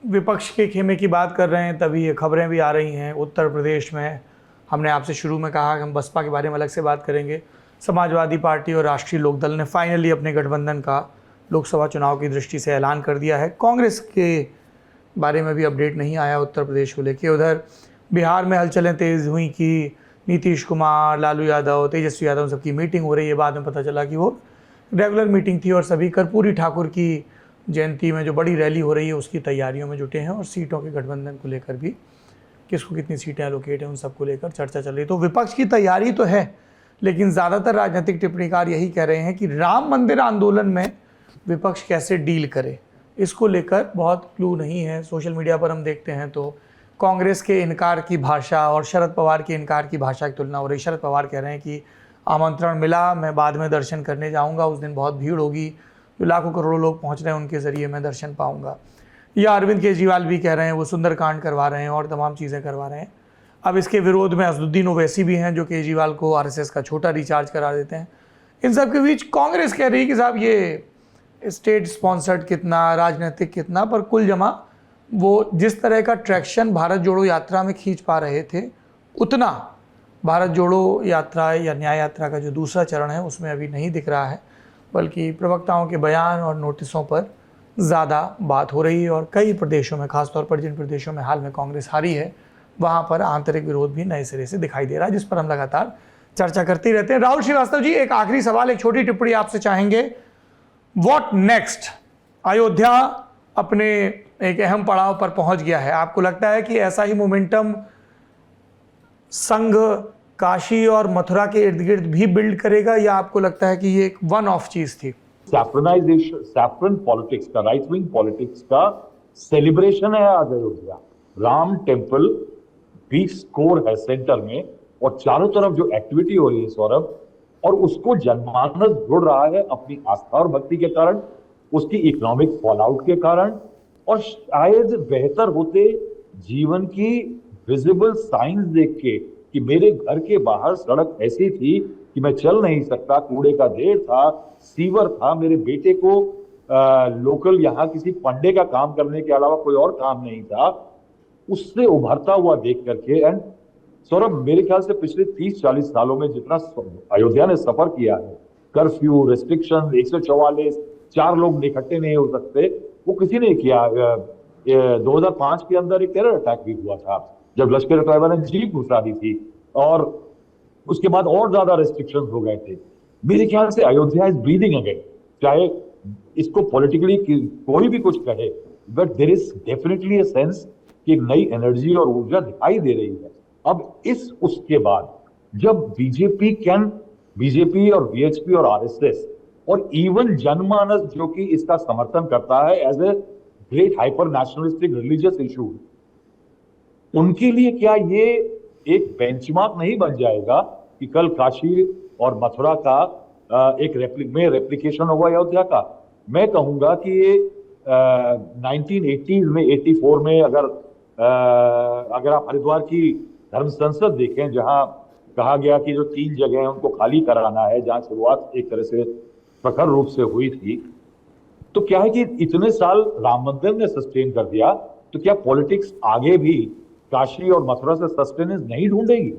विपक्ष के खेमे की बात कर रहे हैं, तभी ये खबरें भी आ रही हैं उत्तर प्रदेश में। हमने आपसे शुरू में कहा कि हम बसपा के बारे में अलग से बात करेंगे। समाजवादी पार्टी और राष्ट्रीय लोकदल ने फाइनली अपने गठबंधन का लोकसभा चुनाव की दृष्टि से ऐलान कर दिया है। कांग्रेस के बारे में भी अपडेट नहीं आया उत्तर प्रदेश को लेकर। उधर बिहार में हलचलें तेज़ हुई कि नीतीश कुमार, लालू यादव, तेजस्वी यादव सबकी मीटिंग हो रही है। बाद में पता चला कि वो रेगुलर मीटिंग थी और सभी कर्पूरी ठाकुर की जयंती में जो बड़ी रैली हो रही है उसकी तैयारियों में जुटे हैं। और सीटों के गठबंधन को लेकर भी, किसको कितनी सीटें एलोकेट हैं, उन सबको लेकर चर्चा चल रही है। तो विपक्ष की तैयारी तो है, लेकिन ज़्यादातर राजनीतिक टिप्पणीकार यही कह रहे हैं कि राम मंदिर आंदोलन में विपक्ष कैसे डील करे, इसको लेकर बहुत क्लू नहीं है। सोशल मीडिया पर हम देखते हैं तो कांग्रेस के इनकार की भाषा और शरद पवार के इनकार की भाषा की तुलना हो रही। शरद पवार कह रहे हैं कि आमंत्रण मिला, मैं बाद में दर्शन करने जाऊंगा, उस दिन बहुत भीड़ होगी, जो लाखों करोड़ों लोग पहुंच रहे हैं उनके ज़रिए मैं दर्शन पाऊंगा। या अरविंद केजरीवाल भी कह रहे हैं वो सुंदरकांड करवा रहे हैं और तमाम चीज़ें करवा रहे हैं। अब इसके विरोध में असदुद्दीन ओवैसी भी हैं जो केजरीवाल को आरएसएस का छोटा रिचार्ज करा देते हैं। इन सब के बीच कांग्रेस कह रही है कि साहब ये स्टेट स्पॉन्सर्ड कितना, राजनीतिक कितना, पर कुल जमा वो जिस तरह का ट्रैक्शन भारत जोड़ो यात्रा में खींच पा रहे थे, उतना भारत जोड़ो यात्रा या न्याय यात्रा का जो दूसरा चरण है उसमें अभी नहीं दिख रहा है। बल्कि प्रवक्ताओं के बयान और नोटिसों पर ज़्यादा बात हो रही है। और कई प्रदेशों में, खासतौर पर जिन प्रदेशों में हाल में कांग्रेस हारी है, वहाँ पर आंतरिक विरोध भी नए सिरे से दिखाई दे रहा है, जिस पर हम लगातार चर्चा करते ही रहते हैं। राहुल श्रीवास्तव जी, एक आखिरी सवाल, एक छोटी टिप्पणी आपसे चाहेंगे। What next? अयोध्या अपने एक अहम पड़ाव पर पहुंच गया है। आपको लगता है कि ऐसा ही मोमेंटम संघ काशी और मथुरा के इर्द गिर्द भी बिल्ड करेगा, या आपको लगता है कि ये एक वन ऑफ चीज थी? सैफ्रनाइजेशन, सैफ्रन पॉलिटिक्स का, राइट विंग पॉलिटिक्स का सेलिब्रेशन है आज अयोध्या। राम टेम्पल भी स्कोर है सेंटर में, और चारों तरफ जो एक्टिविटी हो रही है सौरभ, और उसको जनमानस जुड़ रहा है अपनी आस्था और भक्ति के कारण, उसकी इकोनॉमिक फॉलआउट के कारण, और शायद बेहतर होते जीवन की विजिबल साइंस देख के कि मेरे घर के बाहर सड़क ऐसी थी कि मैं चल नहीं सकता, कूड़े का ढेर था, सीवर था, मेरे बेटे को लोकल यहाँ किसी पंडे का काम करने के अलावा कोई और काम नहीं था, उससे उभरता हुआ देख करके। एंड सौरभ, मेरे ख्याल से पिछले 30-40 सालों में जितना अयोध्या ने सफर किया है, कर्फ्यू, रेस्ट्रिक्शन, 144, 4 लोग इकट्ठे नहीं हो सकते, वो किसी ने किया। 2005 के अंदर एक टेरर अटैक भी हुआ था जब लश्कर तैयबा ने जीप घुसा दी थी, और उसके बाद और ज्यादा रेस्ट्रिक्शन हो गए थे। मेरे ख्याल से अयोध्या इज ब्रीदिंग अगेन, चाहे इसको पॉलिटिकली कोई भी कुछ कहे, but there is definitely a sense कि एक नई एनर्जी और ऊर्जा दिखाई दे रही है। अब उसके बाद जब बीजेपी और वीएचपी और आरएसएस और इवन जनमानस जो कि इसका समर्थन करता है as a great hyper nationalistic religious issue, उनके लिए क्या ये एक बेंचमार्क नहीं बन जाएगा कि कल काशी और मथुरा का एक रेप्लिकेशन होगा अयोध्या का? मैं कहूंगा कि ये 1980s में, 84 में अगर आप हरिद्वार की धर्म संसद देखें, जहां कहा गया कि जो 3 जगह हैं उनको खाली कराना है, जहां शुरुआत एक तरह से प्रखर रूप से हुई थी, तो क्या है कि इतने साल राम मंदिर ने सस्टेन कर दिया, तो क्या पॉलिटिक्स आगे भी काशी और मथुरा से सस्टेनेंस नहीं ढूंढेगी?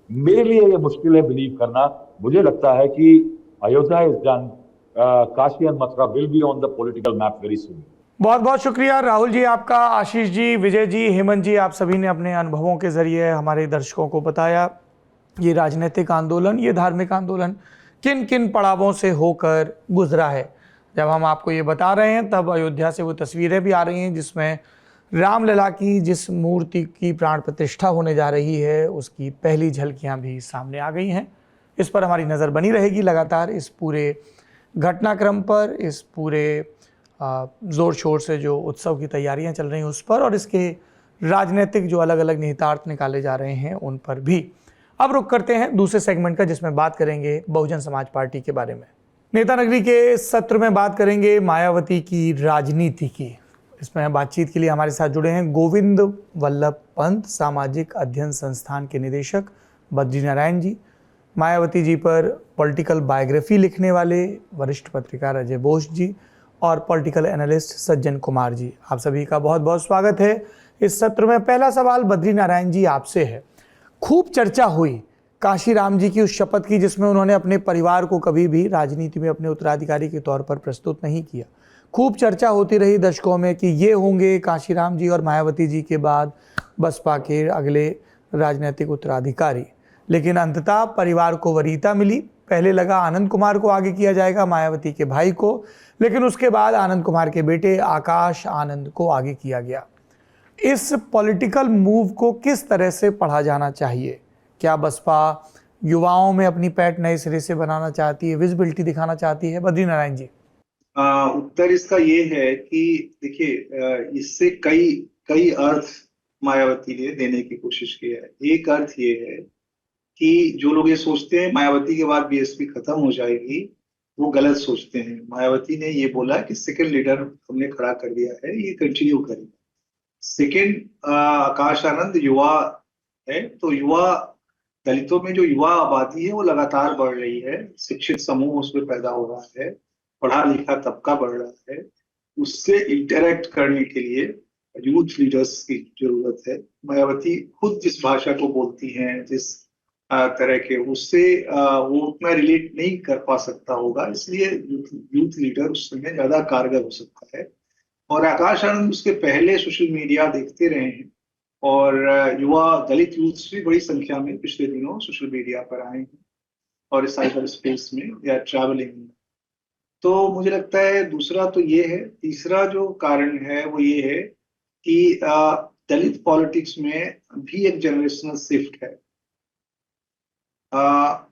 मेरे लिए ये मुश्किल है बिलीव करना। मुझे लगता है कि Ayodhya is done, Kashi and Mathura will be on the political map very soon. बहुत बहुत शुक्रिया राहुल जी आपका, आशीष जी, विजय जी, हेमंत जी, आप सभी ने अपने अनुभवों के जरिए हमारे दर्शकों को बताया ये राजनीतिक आंदोलन, ये धार्मिक आंदोलन किन किन पड़ावों से होकर गुजरा है। जब हम आपको ये बता रहे हैं तब अयोध्या से वो तस्वीरें भी आ रही हैं जिसमें रामलला की जिस मूर्ति की प्राण प्रतिष्ठा होने जा रही है उसकी पहली झलकियां भी सामने आ गई हैं। इस पर हमारी नज़र बनी रहेगी लगातार, इस पूरे घटनाक्रम पर, इस पूरे ज़ोर शोर से जो उत्सव की तैयारियां चल रही हैं उस पर, और इसके राजनीतिक जो अलग अलग निहितार्थ निकाले जा रहे हैं उन पर भी। अब रुख करते हैं दूसरे सेगमेंट का, जिसमें बात करेंगे बहुजन समाज पार्टी के बारे में। नेता नगरी के सत्र में बात करेंगे मायावती की राजनीति की। इसमें बातचीत के लिए हमारे साथ जुड़े हैं गोविंद वल्लभ पंत, सामाजिक अध्ययन संस्थान के निदेशक बद्री नारायण जी, मायावती जी पर पॉलिटिकल बायोग्राफी लिखने वाले वरिष्ठ पत्रकार अजय बोस जी, और पॉलिटिकल एनालिस्ट सज्जन कुमार जी। आप सभी का बहुत बहुत स्वागत है इस सत्र में। पहला सवाल बद्री नारायण जी आपसे है। खूब चर्चा हुई काशीराम जी की उस शपथ की जिसमें उन्होंने अपने परिवार को कभी भी राजनीति में अपने उत्तराधिकारी के तौर पर प्रस्तुत नहीं किया। खूब चर्चा होती रही दशकों में कि ये होंगे काशीराम जी और मायावती जी के बाद बसपा के अगले राजनीतिक उत्तराधिकारी, लेकिन अंततः परिवार को वरीयता मिली। पहले लगा आनंद कुमार को आगे किया जाएगा, मायावती के भाई को, लेकिन उसके बाद आनंद कुमार के बेटे आकाश आनंद को आगे किया गया। इस पॉलिटिकल मूव को किस तरह से पढ़ा जाना चाहिए? क्या बसपा युवाओं में अपनी पैठ नए सिरे से बनाना चाहती है, विजिबिलिटी दिखाना चाहती है? बद्री नारायण जी। उत्तर इसका ये है कि देखिए, इससे कई अर्थ मायावती ने देने की कोशिश की है। एक अर्थ ये है कि जो लोग ये सोचते हैं मायावती के बाद बीएसपी खत्म हो जाएगी, वो गलत सोचते हैं। मायावती ने ये बोला कि सेकंड लीडर हमने खड़ा कर दिया है, ये कंटिन्यू करेगा। सेकंड, आकाश आनंद युवा है, तो युवा दलितों में जो युवा आबादी है वो लगातार बढ़ रही है, शिक्षित समूह उसमें पैदा हो रहा है, पढ़ा लिखा तबका बढ़ रहा है, उससे इंटरेक्ट करने के लिए यूथ लीडर्स की जरूरत है। मायावती खुद जिस भाषा को बोलती हैं, जिस तरह के, उससे वो उतना रिलेट नहीं कर पा सकता होगा, इसलिए यूथ लीडर उस समय ज्यादा कारगर हो सकता है। और आकाश आनंद उसके पहले सोशल मीडिया देखते रहे हैं, और युवा दलित यूथ भी बड़ी संख्या में पिछले दिनों सोशल मीडिया पर आए हैं और इस साइबर स्पेस में या ट्रैवलिंग। तो मुझे लगता है दूसरा तो ये है। तीसरा जो कारण है वो ये है कि दलित पॉलिटिक्स में भी एक जनरेशनल शिफ्ट है।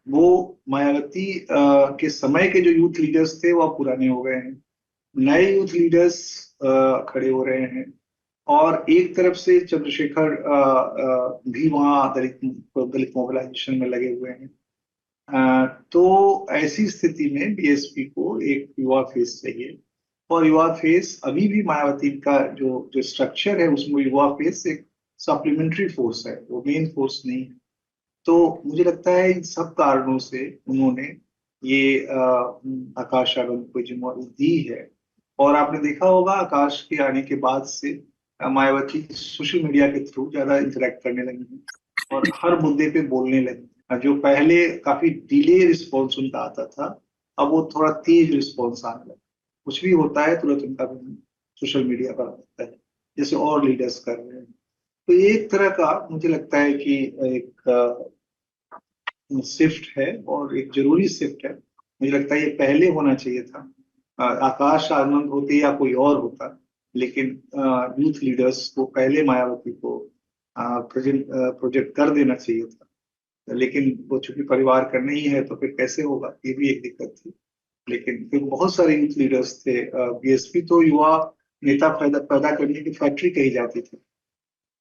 वो मायावती के समय के जो यूथ लीडर्स थे वो पुराने हो गए हैं, नए यूथ लीडर्स खड़े हो रहे हैं, और एक तरफ से चंद्रशेखर भी वहाँ दलित मोबिलाइजेशन में लगे हुए हैं। तो ऐसी स्थिति में बीएसपी को एक युवा फेस चाहिए, और युवा फेस अभी भी मायावती का जो स्ट्रक्चर है उसमें युवा फेस एक सप्लीमेंट्री फोर्स है, वो मेन फोर्स नहीं है। तो मुझे लगता है इन सब कारणों से उन्होंने ये आकाश आनंद को जिम्मेदारी दी है। और आपने देखा होगा आकाश के आने के बाद से मायावती सोशल मीडिया के थ्रू ज्यादा इंटरेक्ट करने लगी है और हर मुद्दे पे बोलने लगी। जो पहले काफी डिले रिस्पॉन्स उनका आता था, अब वो थोड़ा तेज रिस्पॉन्स आने लगा। कुछ भी होता है तुरंत उनका सोशल मीडिया पर आता है, जैसे और लीडर्स कर रहे हैं। तो ये एक तरह का मुझे लगता है कि एक शिफ्ट है, और एक जरूरी शिफ्ट है। मुझे लगता है ये पहले होना चाहिए था, आकाश आनंद होते या कोई और होता, लेकिन यूथ लीडर्स को पहले मायावती को प्रोजेक्ट कर देना चाहिए था। लेकिन वो चूंकि परिवार का नहीं है तो फिर कैसे होगा, ये भी एक दिक्कत थी। लेकिन फिर बहुत सारे यूथ लीडर्स थे। बीएसपी तो युवा नेता पैदा करने की फैक्ट्री कही जाती थी,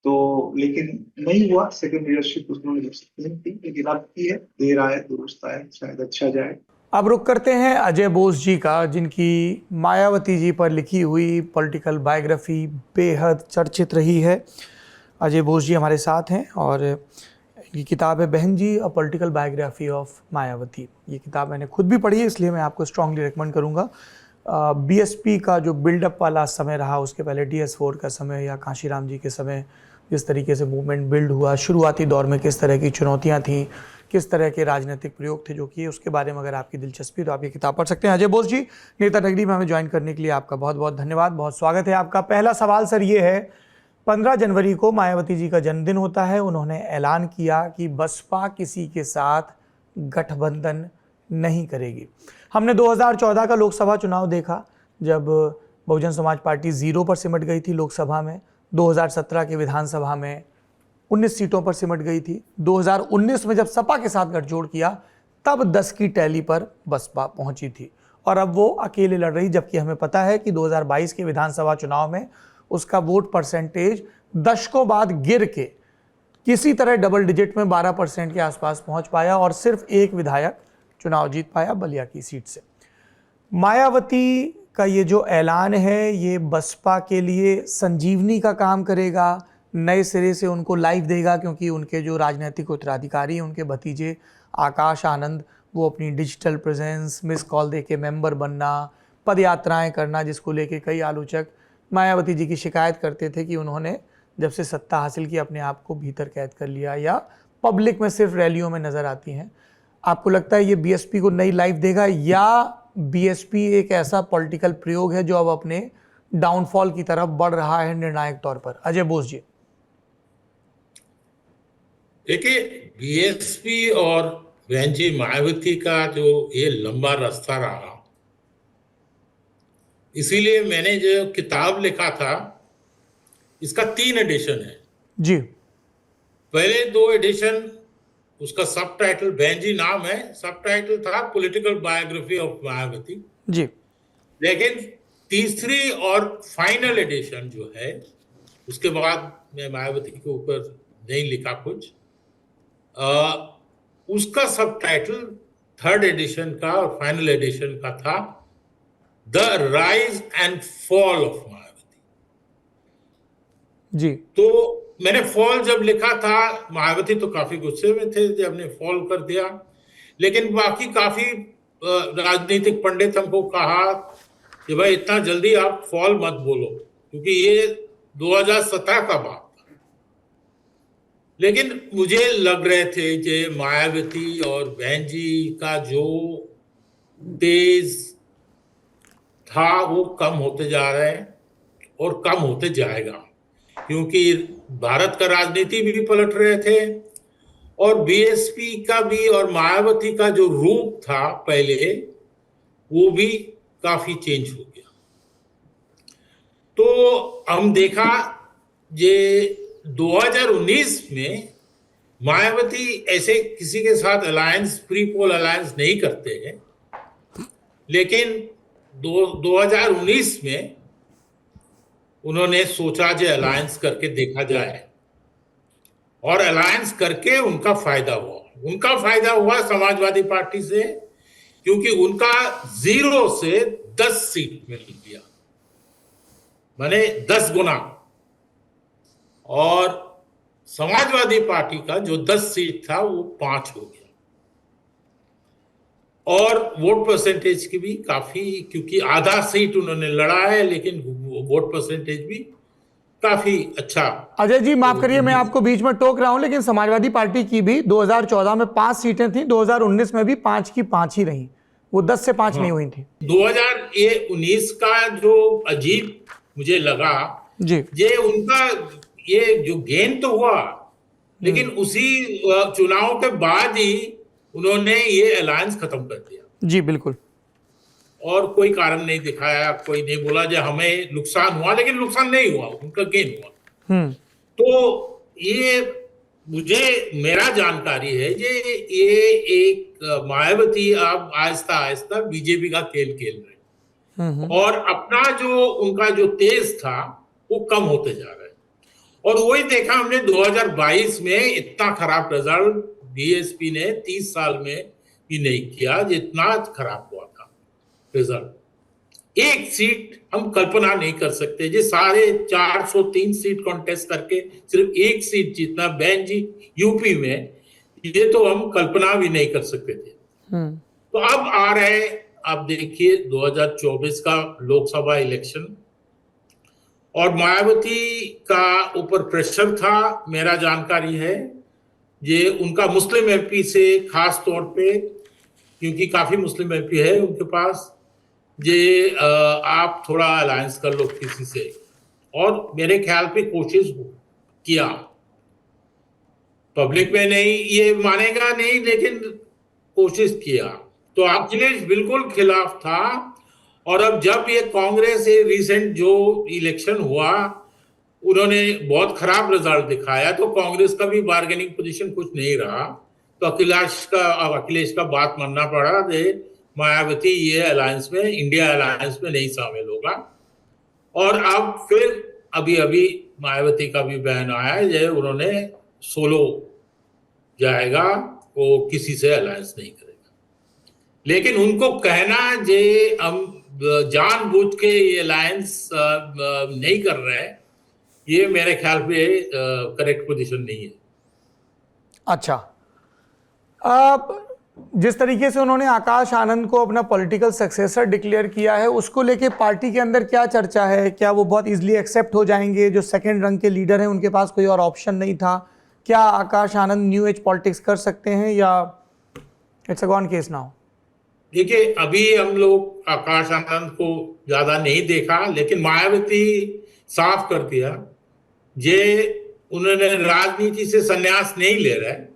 तो लेकिन नहीं हुआ। सेकंड लीडरशिप उन्होंने नहीं की, लेकिन अब की है, देर आए दुरुस्त आए, शायद अच्छा जाए। अब रुक करते हैं अजय बोस जी का, जिनकी मायावती जी पर लिखी हुई पॉलिटिकल बायोग्राफी बेहद चर्चित रही है। अजय बोस जी हमारे साथ हैं, और ये किताब है Behen ji a political biography of Mayawati. ये किताब मैंने खुद भी पढ़ी है, इसलिए मैं आपको स्ट्रांगली रिकमेंड करूँगा। बीएसपी का जो बिल्डअप वाला समय रहा, उसके पहले DS4 का समय या काशीराम जी के समय, जिस तरीके से मूवमेंट बिल्ड हुआ, शुरुआती दौर में किस तरह की चुनौतियाँ थीं, किस तरह के राजनीतिक प्रयोग थे जो किए, उसके बारे में अगर आपकी दिलचस्पी तो आप ये किताब पढ़ सकते हैं। अजय बोस जी, नेता नगरी में हमें ज्वाइन करने के लिए आपका बहुत बहुत धन्यवाद, बहुत स्वागत है आपका। पहला सवाल सर ये है, 15 जनवरी को मायावती जी का जन्मदिन होता है। उन्होंने ऐलान किया कि बसपा किसी के साथ गठबंधन नहीं करेगी। हमने 2014 का लोकसभा चुनाव देखा, जब बहुजन समाज पार्टी 0 पर सिमट गई थी लोकसभा में। 2017 के विधानसभा में 19 सीटों पर सिमट गई थी। 2019 में जब सपा के साथ गठजोड़ किया तब 10 की टैली पर बसपा पहुंची थी और अब वो अकेले लड़ रही, जबकि हमें पता है कि 2022 के विधानसभा चुनाव में उसका वोट परसेंटेज दशकों बाद गिर के किसी तरह डबल डिजिट में 12% के आसपास पहुंच पाया और सिर्फ एक विधायक चुनाव जीत पाया बलिया की सीट से। मायावती का ये जो ऐलान है ये बसपा के लिए संजीवनी का काम करेगा, नए सिरे से उनको लाइफ देगा, क्योंकि उनके जो राजनीतिक उत्तराधिकारी उनके भतीजे आकाश आनंद वो अपनी डिजिटल प्रेजेंस, मिस कॉल दे के मेंबर बनना, पद यात्राएं करना, जिसको लेके कई आलोचक मायावती जी की शिकायत करते थे कि उन्होंने जब से सत्ता हासिल की अपने आप को भीतर कैद कर लिया या पब्लिक में सिर्फ रैलियों में नजर आती हैं। आपको लगता है ये बीएसपी को नई लाइफ देगा या बीएसपी एक ऐसा पॉलिटिकल प्रयोग है जो अब अपने डाउनफॉल की तरफ बढ़ रहा है निर्णायक तौर पर? अजय बोस जी। देखिए, बीएसपी और बहन जी मायावती का जो ये लंबा रास्ता रहा, इसीलिए मैंने जो किताब लिखा था इसका 3 एडिशन है जी। पहले 2 एडिशन, उसका सब टाइटल बहन जी नाम है, सब टाइटल था पॉलिटिकल बायोग्राफी ऑफ मायावती जी। लेकिन तीसरी और फाइनल एडिशन जो है उसके बाद मैं मायावती के ऊपर नहीं लिखा कुछ, उसका सब टाइटल 3rd एडिशन का और फाइनल एडिशन का था the rise and fall of Mayawati ji. तो मैंने फॉल जब लिखा था, मायावती तो काफी गुस्से में थे जब हमने फॉल कर दिया, लेकिन बाकी काफी राजनीतिक पंडित हमको कहा कि भाई इतना जल्दी आप फॉल मत बोलो, क्योंकि ये 2017 का बात था। लेकिन मुझे लग रहे थे कि मायावती और बहन जी का जो तेज था वो कम होते जा रहे हैं और कम होते जाएगा, क्योंकि भारत का राजनीति भी पलट रहे थे और बीएसपी का भी और मायावती का जो रूप था पहले वो भी काफी चेंज हो गया। तो हम देखा ये 2019 में मायावती ऐसे किसी के साथ अलायंस, प्री पोल अलायंस नहीं करते हैं, लेकिन 2019 में उन्होंने सोचा जो अलायंस करके देखा जाए और अलायंस करके उनका फायदा हुआ। उनका फायदा हुआ समाजवादी पार्टी से, क्योंकि उनका 0 से 10 सीट मिल गया, माने 10 गुना, और समाजवादी पार्टी का जो 10 सीट था वो 5 हो गया और वोट परसेंटेज की भी काफी, क्योंकि आधा सीट उन्होंने लड़ा है लेकिन वोट परसेंटेज भी काफी अच्छा। अजय जी माफ करिए मैं आपको बीच में टोक रहा हूं, लेकिन समाजवादी पार्टी की भी 2014 में 5 सीटें थी, 2019 में भी 5 की 5 ही रही, वो 10 से 5 नहीं हुई थी। 2019 का जो अजीब मुझे लगा जी, ये उनका ये जो गेन तो हुआ, लेकिन उसी चुनाव के बाद ही उन्होंने ये अलायंस खत्म कर दिया। जी बिल्कुल। और कोई कारण नहीं दिखाया, कोई नहीं बोला जो हमें नुकसान हुआ, लेकिन नुकसान नहीं हुआ, उनका गेन हुआ। तो ये मुझे, मेरा जानकारी है ये एक मायावती अब आहिस्ता आहिस्ता बीजेपी का खेल खेल रहे और अपना जो उनका जो तेज था वो कम होते जा रहा है। और वही देखा हमने 2022 में, इतना खराब रिजल्ट बीएसपी ने 30 साल में भी नहीं किया जितना खराब हुआ था रिजल्ट। एक सीट हम कल्पना नहीं कर सकते, जो सारे 403 सीट कॉन्टेस्ट करके सिर्फ एक सीट जीतना बहन जी यूपी में, ये तो हम कल्पना भी नहीं कर सकते थे। तो अब आ रहे, आप देखिए 2024 का लोकसभा इलेक्शन, और मायावती का ऊपर प्रेशर था, मेरा जानकारी है ये उनका मुस्लिम एमपी से खास तौर पे, क्योंकि काफी मुस्लिम एमपी है उनके पास, ये आप थोड़ा अलायंस कर लो किसी से, और मेरे ख्याल पे कोशिश किया, पब्लिक में नहीं ये मानेगा नहीं, लेकिन कोशिश किया। तो अखिलेश बिल्कुल खिलाफ था, और अब जब ये कांग्रेस रिसेंट जो इलेक्शन हुआ उन्होंने बहुत खराब रिजल्ट दिखाया, तो कांग्रेस का भी बार्गेनिंग पोजीशन कुछ नहीं रहा, तो अखिलेश का बात मानना पड़ा कि मायावती ये अलायंस में, इंडिया अलायंस में नहीं शामिल होगा। और अब फिर अभी अभी मायावती का भी बयान आया है जो उन्होंने सोलो जाएगा, वो किसी से अलायंस नहीं करेगा। लेकिन उनको कहना जे हम जानबूझ के ये अलायंस नहीं कर रहे हैं, ये मेरे ख्याल पे करेक्ट पोजीशन नहीं है। अच्छा, अब जिस तरीके से उन्होंने आकाश आनंद को अपना पॉलिटिकल सक्सेसर डिक्लेयर किया है, उसको लेके पार्टी के अंदर क्या चर्चा है? क्या वो बहुत इजीली एक्सेप्ट हो जाएंगे? जो सेकंड रंग के लीडर हैं उनके पास कोई और ऑप्शन नहीं था। क्या Akash Anand new age politics कर सकते हैं या it's a gone case now? देखिए, अभी हम लोग आकाश आनंद को ज्यादा नहीं देखा, लेकिन मायावती साफ कर दिया जे उन्होंने राजनीति से संन्यास नहीं ले रहा है,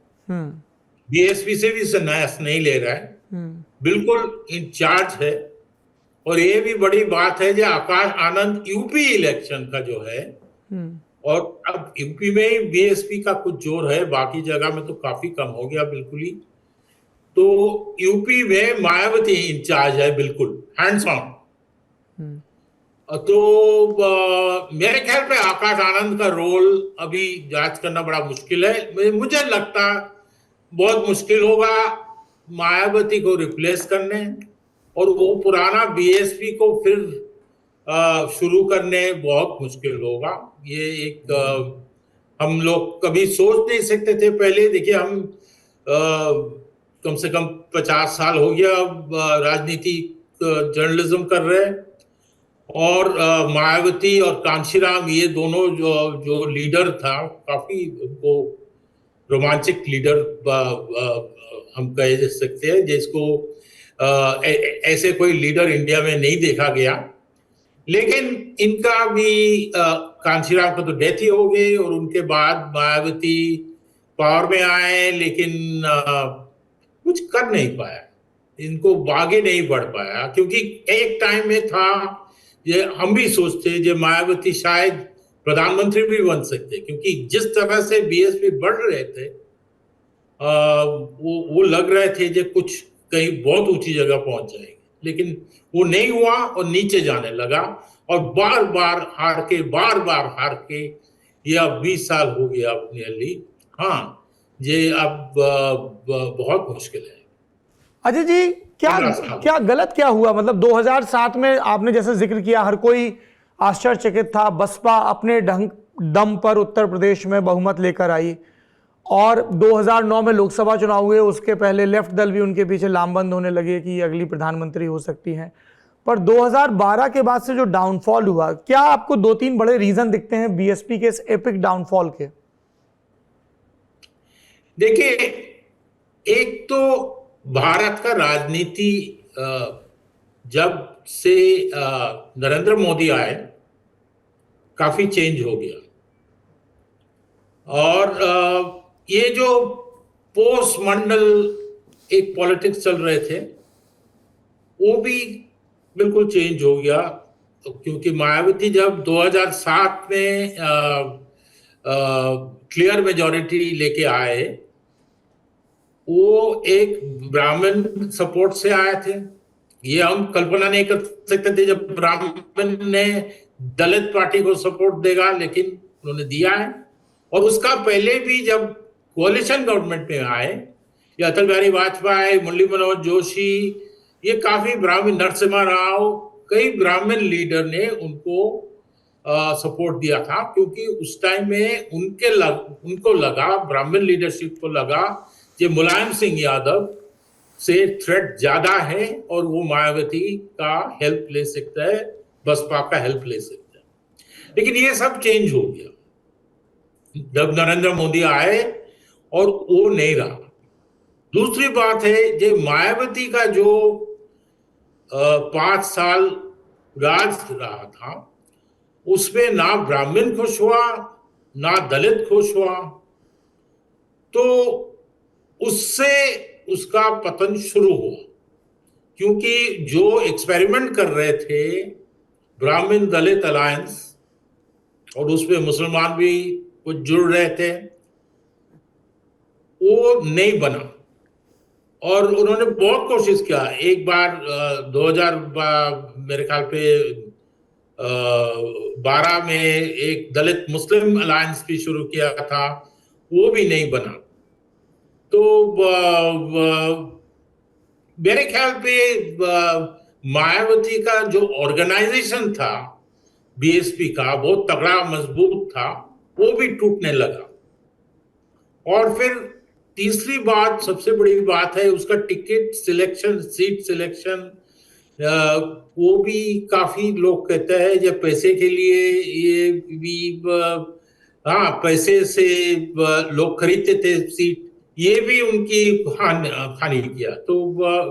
बीएसपी से भी संन्यास नहीं ले रहा है, बिल्कुल इंचार्ज है। और ये भी बड़ी बात है जो आकाश आनंद यूपी इलेक्शन का जो है, और अब यूपी में ही बीएसपी का कुछ जोर है, बाकी जगह में तो काफी कम हो गया बिल्कुल ही। तो यूपी में मायावती इंचार्ज है, बिल्कुल हैंड्स ऑन। तो मेरे ख्याल पे आकाश आनंद का रोल अभी जांच करना बड़ा मुश्किल है। मुझे लगता बहुत मुश्किल होगा मायावती को रिप्लेस करने, और वो पुराना बीएसपी को फिर शुरू करने बहुत मुश्किल होगा। ये एक हम लोग कभी सोच नहीं सकते थे पहले। देखिए, हम कम से कम 50 साल हो गया राजनीति जर्नलिज्म कर रहे हैं, और मायावती और कांशीराम ये दोनों जो लीडर था, काफी वो रोमांचक लीडर हम कह सकते हैं, जिसको ऐसे कोई लीडर इंडिया में नहीं देखा गया। लेकिन इनका भी कांशीराम का तो डेथ ही हो गई, और उनके बाद मायावती पावर में आए, लेकिन कुछ कर नहीं पाया, इनको आगे नहीं बढ़ पाया। क्योंकि एक टाइम में था ये हम भी सोचते जो मायावती शायद प्रधानमंत्री भी बन सकते, क्योंकि जिस तरह से बीएसपी बढ़ रहे थे, वो लग रहे थे जो कुछ कहीं बहुत ऊंची जगह पहुंच जाएंगे, लेकिन वो नहीं हुआ और नीचे जाने लगा, और बार बार हार के ये अब 20 साल हो गया अपने लिए। हाँ, ये अब बहुत मुश्किल है। अजय जी, क्या गलत क्या हुआ? मतलब 2007 में आपने जैसे जिक्र किया, हर कोई आश्चर्यचकित था, बसपा अपने दम पर उत्तर प्रदेश में बहुमत लेकर आई, और 2009 में लोकसभा चुनाव हुए, उसके पहले लेफ्ट दल भी उनके पीछे लामबंद होने लगे कि ये अगली प्रधानमंत्री हो सकती हैं। पर 2012 के बाद से जो डाउनफॉल हुआ, क्या आपको 2-3 बड़े रीजन दिखते हैं बीएसपी के इस एपिक डाउनफॉल के? देखिए, एक तो भारत का राजनीति जब से नरेंद्र मोदी आए काफी चेंज हो गया, और ये जो पोस्ट मंडल एक पॉलिटिक्स चल रहे थे, वो भी बिल्कुल चेंज हो गया। क्योंकि मायावती जब 2007 में क्लियर मेजॉरिटी लेके आए, वो एक ब्राह्मण सपोर्ट से आए थे। ये हम कल्पना नहीं कर सकते थे जब ब्राह्मण ने दलित पार्टी को सपोर्ट देगा, लेकिन उन्होंने दिया है। और उसका पहले भी जब कोalition गवर्नमेंट में आए, ये अटल बिहारी वाजपेयी, मुरली मनोहर जोशी, ये काफी ब्राह्मण, नरसिम्हा राव, कई ब्राह्मण लीडर ने उनको सपोर्ट दिया था, क्योंकि उस टाइम में उनको लगा, ब्राह्मण लीडरशिप को लगा कि मुलायम सिंह यादव से थ्रेट ज्यादा है और वो मायावती का हेल्प ले सकता है, बसपा का हेल्प ले सकता है। लेकिन ये सब चेंज हो गया जब नरेंद्र मोदी आए, और वो नहीं रहा। दूसरी बात है, जो मायावती का जो 5 साल राज रहा था, उसमें ना ब्राह्मण खुश हुआ, ना दलित खुश हुआ, तो उससे उसका पतन शुरू हुआ। क्योंकि जो एक्सपेरिमेंट कर रहे थे ब्राह्मण दलित अलायंस, और उसमें मुसलमान भी कुछ जुड़ रहे थे, वो नहीं बना। और उन्होंने बहुत कोशिश किया। एक बार 2000 मेरे ख्याल पे 12 में एक दलित मुस्लिम अलायंस भी शुरू किया था, वो भी नहीं बना। तो मेरे ख्याल पे मायावती का जो ऑर्गेनाइजेशन था बीएसपी का, बहुत तगड़ा मजबूत था, वो भी टूटने लगा। और फिर तीसरी बात, सबसे बड़ी बात है उसका टिकट सिलेक्शन, सीट सिलेक्शन। वो भी काफी लोग कहते हैं ये पैसे के लिए, ये भी हाँ पैसे से लोग खरीदते थे सीट, ये भी उनकी हानि किया। तो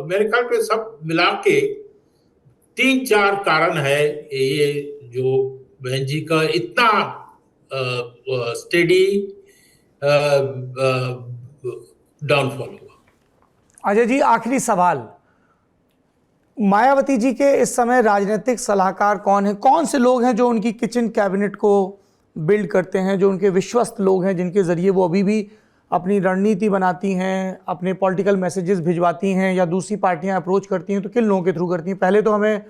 मेरे ख्याल पे सब मिला के 3-4 कारण है ये जो बहन जी का इतना स्टेडी डाउनफॉल हुआ। अजय जी, आखिरी सवाल, मायावती जी के इस समय राजनीतिक सलाहकार कौन है? कौन से लोग हैं जो उनकी किचन कैबिनेट को बिल्ड करते हैं, जो उनके विश्वस्त लोग हैं, जिनके जरिए वो अभी भी अपनी रणनीति बनाती हैं, अपने पॉलिटिकल मैसेजेस भिजवाती हैं या दूसरी पार्टियां अप्रोच करती हैं तो किन लोगों के थ्रू करती हैं? पहले तो हमें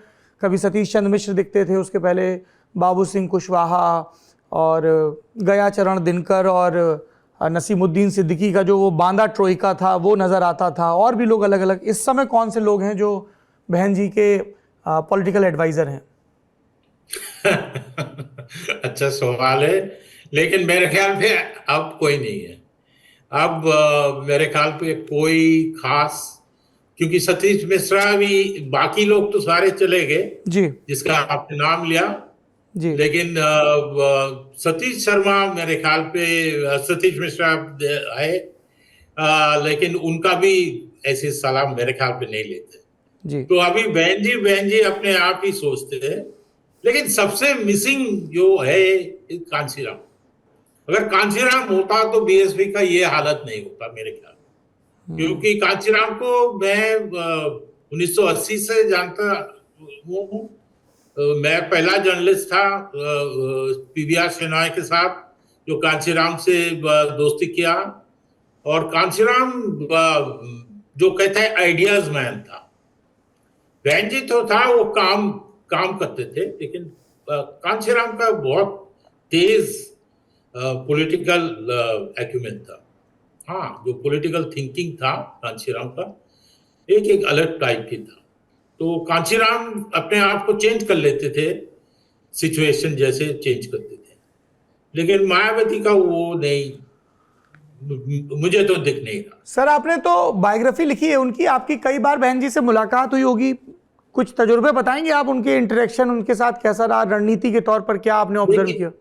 कभी सतीश चंद्र मिश्र दिखते थे, उसके पहले बाबू सिंह कुशवाहा और गया चरण दिनकर और नसीमुद्दीन सिद्दीकी का जो वो बांदा ट्रोइका था वो नज़र आता था, और भी लोग अलग अलग। इस समय कौन से लोग हैं जो बहन जी के पॉलिटिकल एडवाइज़र हैं? अच्छा सवाल है, लेकिन मेरे ख्याल पे अब कोई नहीं है। अब मेरे ख्याल पे कोई खास, क्योंकि सतीश मिश्रा भी, बाकी लोग तो सारे चले गए जी, जिसका आपने नाम लिया जी, लेकिन सतीश शर्मा मेरे ख्याल पे, सतीश मिश्रा है, लेकिन उनका भी ऐसी सलाह मेरे ख्याल पे नहीं लेते जी। तो अभी बहन जी अपने आप ही सोचते हैं। लेकिन सबसे मिसिंग जो है कांशीराम। अगर कांशीराम होता तो बीएसपी का ये हालत नहीं होता मेरे ख्याल, क्योंकि कांशीराम को मैं 1980 से जानता हूँ। मैं पहला जर्नलिस्ट था पीवीआर शेनॉय के साथ जो कांशीराम से दोस्ती किया, और कांशीराम जो कहते हैं आइडियाज मैन था। बहन जी तो था, वो काम करते थे, लेकिन कांशीराम का बहुत तेज पॉलिटिकल एक्यूमेन था। हाँ, जो पॉलिटिकल थिंकिंग था कांशीराम का एक अलग टाइप की था। तो कांशीराम अपने आप को चेंज कर लेते थे, सिचुएशन जैसे चेंज करते थे, लेकिन मायावती का वो नहीं, मुझे तो दिख नहीं रहा। सर, आपने तो बायोग्राफी लिखी है उनकी, आपकी कई बार बहन जी से मुलाकात हुई होगी, कुछ तजुर्बे बताएंगे आप? उनके इंटरेक्शन उनके साथ कैसा रहा, रणनीति के तौर पर क्या आपने ऑब्जर्व किया?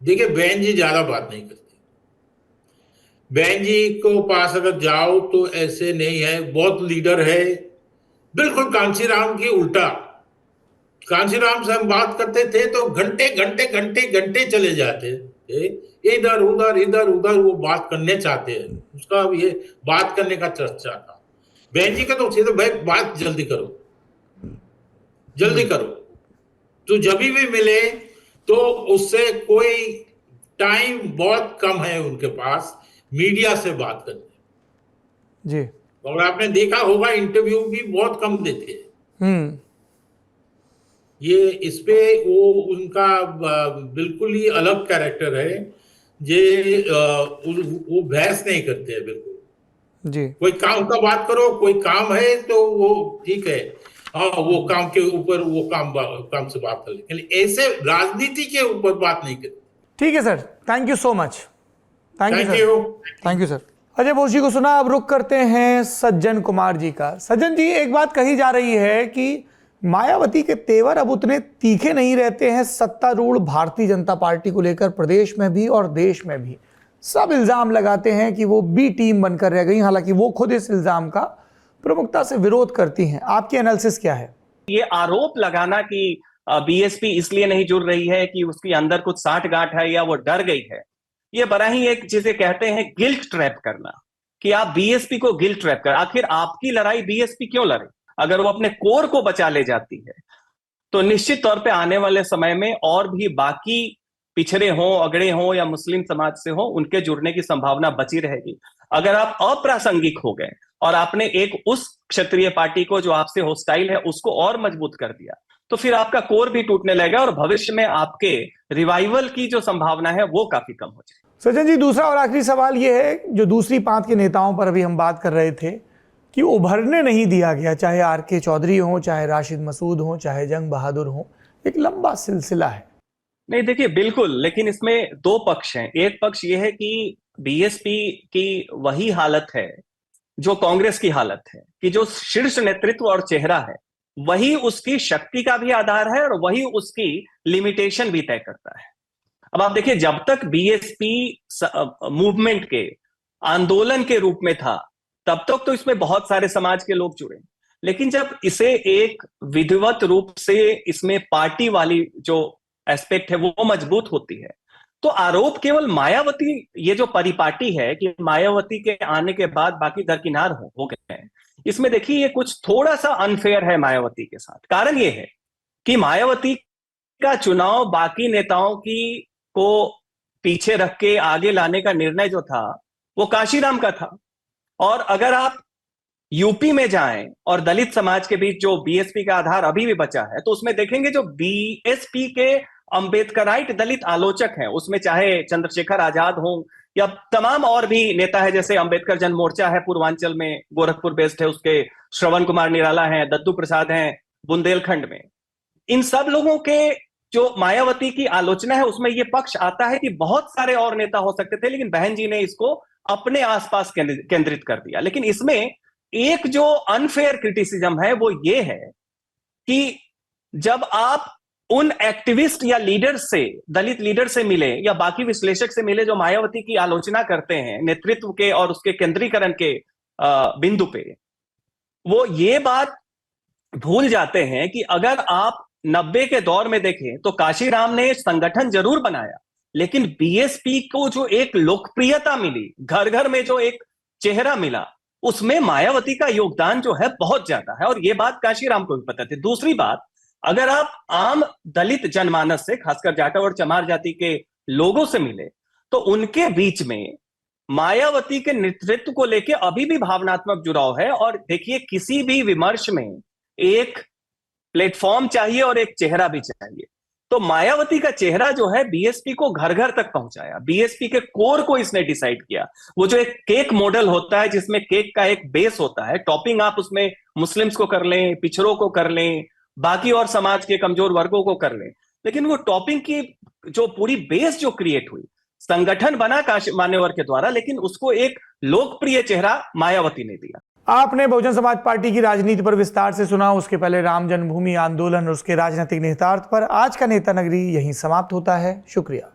देखिए, बहन जी ज्यादा बात नहीं करती। बहन जी को पास अगर जाओ तो ऐसे नहीं है, बहुत लीडर है, बिल्कुल कांशीराम की उल्टा। कांशीराम से हम बात करते थे तो घंटे घंटे घंटे घंटे चले जाते थे, इधर उधर वो बात करने चाहते हैं, उसका ये बात करने का चर्चा था। बहन जी का तो सीधे भाई बात जल्दी करो, तो जब भी मिले तो उससे कोई टाइम बहुत कम है उनके पास मीडिया से बात करने जी। और आपने देखा होगा इंटरव्यू भी बहुत कम देते हैं। ये इस पे वो उनका बिल्कुल ही अलग कैरेक्टर है, वो बहस नहीं करते हैं बिल्कुल जी। कोई काम का बात करो, कोई काम है तो वो ठीक है, हाँ वो काम के ऊपर वो काम से बात कर ले, लेकिन ऐसे राजनीति के ऊपर बात नहीं करते। ठीक है sir, thank you so much. Thank you sir. Ajay Bose ji को सुना, अब रुक करते हैं सज्जन कुमार जी का। सज्जन जी, एक बात कही जा रही है कि मायावती के तेवर अब उतने तीखे नहीं रहते हैं सत्तारूढ़ भारतीय जनता पार्टी को लेकर, प्रदेश में भी और देश में भी सब इल्जाम लगाते हैं कि वो बी टीम बनकर रह गई, हालांकि वो खुद इस इल्जाम का प्रमुखता से विरोध करती हैं। आपकी एनालिसिस क्या है? ये आरोप लगाना कि बीएसपी इसलिए नहीं जुड़ रही है कि उसके अंदर कुछ साठगांठ है या वो डर गई है, ये बड़ा ही एक जिसे कहते हैं गिल्ट ट्रैप करना, कि आप बीएसपी को गिल्ट ट्रैप कर। आखिर आपकी लड़ाई बीएसपी क्यों लड़े? अगर वो अपने कोर को बचा ले जाती है तो निश्चित तौर पे आने वाले समय में और भी बाकी पिछड़े हों, अगड़े हों या मुस्लिम समाज से हों, उनके जुड़ने की संभावना बची रहेगी। अगर आप अप्रासंगिक हो गए और आपने एक उस क्षेत्रीय पार्टी को जो आपसे होस्टाइल है उसको और मजबूत कर दिया, तो फिर आपका कोर भी टूटने लगेगा और भविष्य में आपके रिवाइवल की जो संभावना है वो काफी कम हो जाएगी। सज्जन जी, दूसरा और आखिरी सवाल ये है, जो दूसरी पांत के नेताओं पर अभी हम बात कर रहे थे कि उभरने नहीं दिया गया, चाहे आर.के. चौधरी हो, चाहे राशिद मसूद हो, चाहे जंग बहादुर हो, एक लंबा सिलसिला है। नहीं देखिए, बिल्कुल, लेकिन इसमें दो पक्ष हैं। एक पक्ष ये है कि बीएसपी की वही हालत है जो कांग्रेस की हालत है, कि जो शीर्ष नेतृत्व और चेहरा है वही उसकी शक्ति का भी आधार है और वही उसकी लिमिटेशन भी तय करता है। अब आप देखिए, जब तक बीएसपी मूवमेंट के आंदोलन के रूप में था तब तक तो इसमें बहुत सारे समाज के लोग जुड़े, लेकिन जब इसे एक विधिवत रूप से इसमें पार्टी वाली जो एस्पेक्ट है वो मजबूत होती है, तो आरोप केवल मायावती, ये जो परिपाटी है कि मायावती के आने के बाद बाकी दरकिनार हो गए हैं, इसमें देखिए ये कुछ थोड़ा सा अनफेयर है मायावती के साथ। कारण ये है कि मायावती का चुनाव बाकी नेताओं की को पीछे रख के आगे लाने का निर्णय जो था वो काशीराम का था। और अगर आप यूपी में जाएं और दलित समाज के बीच जो बीएसपी का आधार अभी भी बचा है, तो उसमें देखेंगे जो बीएसपी के अंबेडकराइट दलित आलोचक हैं, उसमें चाहे चंद्रशेखर आजाद हो या तमाम और भी नेता है, जैसे अंबेडकर जन मोर्चा है पूर्वांचल में, गोरखपुर बेस्ड है, उसके श्रवण कुमार निराला हैं, दद्दू प्रसाद हैं बुंदेलखंड में, इन सब लोगों के जो मायावती की आलोचना है उसमें यह पक्ष आता है कि बहुत सारे और नेता हो सकते थे, लेकिन बहन जी ने इसको अपने आसपास केंद्रित कर दिया। लेकिन इसमें एक जो अनफेयर क्रिटिसिज्म है वो ये है कि जब आप उन एक्टिविस्ट या लीडर से, दलित लीडर से मिले या बाकी विश्लेषक से मिले जो मायावती की आलोचना करते हैं नेतृत्व के और उसके केंद्रीकरण के बिंदु पे, वो ये बात भूल जाते हैं कि अगर आप 90 के दौर में देखें तो काशीराम ने संगठन जरूर बनाया, लेकिन बीएसपी को जो एक लोकप्रियता मिली, घर घर में जो एक चेहरा मिला, उसमें मायावती का योगदान जो है बहुत ज्यादा है, और ये बात काशीराम को भी पता थी। दूसरी बात, अगर आप आम दलित जनमानस से, खासकर जाटव और चमार जाति के लोगों से मिले, तो उनके बीच में मायावती के नेतृत्व को लेकर अभी भी भावनात्मक जुड़ाव है। और देखिए, किसी भी विमर्श में एक प्लेटफॉर्म चाहिए और एक चेहरा भी चाहिए, तो मायावती का चेहरा जो है बीएसपी को घर घर तक पहुंचाया, बीएसपी के कोर को इसने डिसाइड किया। वो जो एक केक मॉडल होता है जिसमें केक का एक बेस होता है, टॉपिंग आप उसमें मुस्लिम्स को कर लें, पिछड़ों को कर लें, बाकी और समाज के कमजोर वर्गों को कर लें, लेकिन वो टॉपिंग की जो पूरी बेस जो क्रिएट हुई, संगठन बना काशी मान्यवर के द्वारा, लेकिन उसको एक लोकप्रिय चेहरा मायावती ने दिया। आपने बहुजन समाज पार्टी की राजनीति पर विस्तार से सुना, उसके पहले राम जन्मभूमि आंदोलन और उसके राजनीतिक निहितार्थ पर। आज का नेता नगरी यहीं समाप्त होता है। शुक्रिया।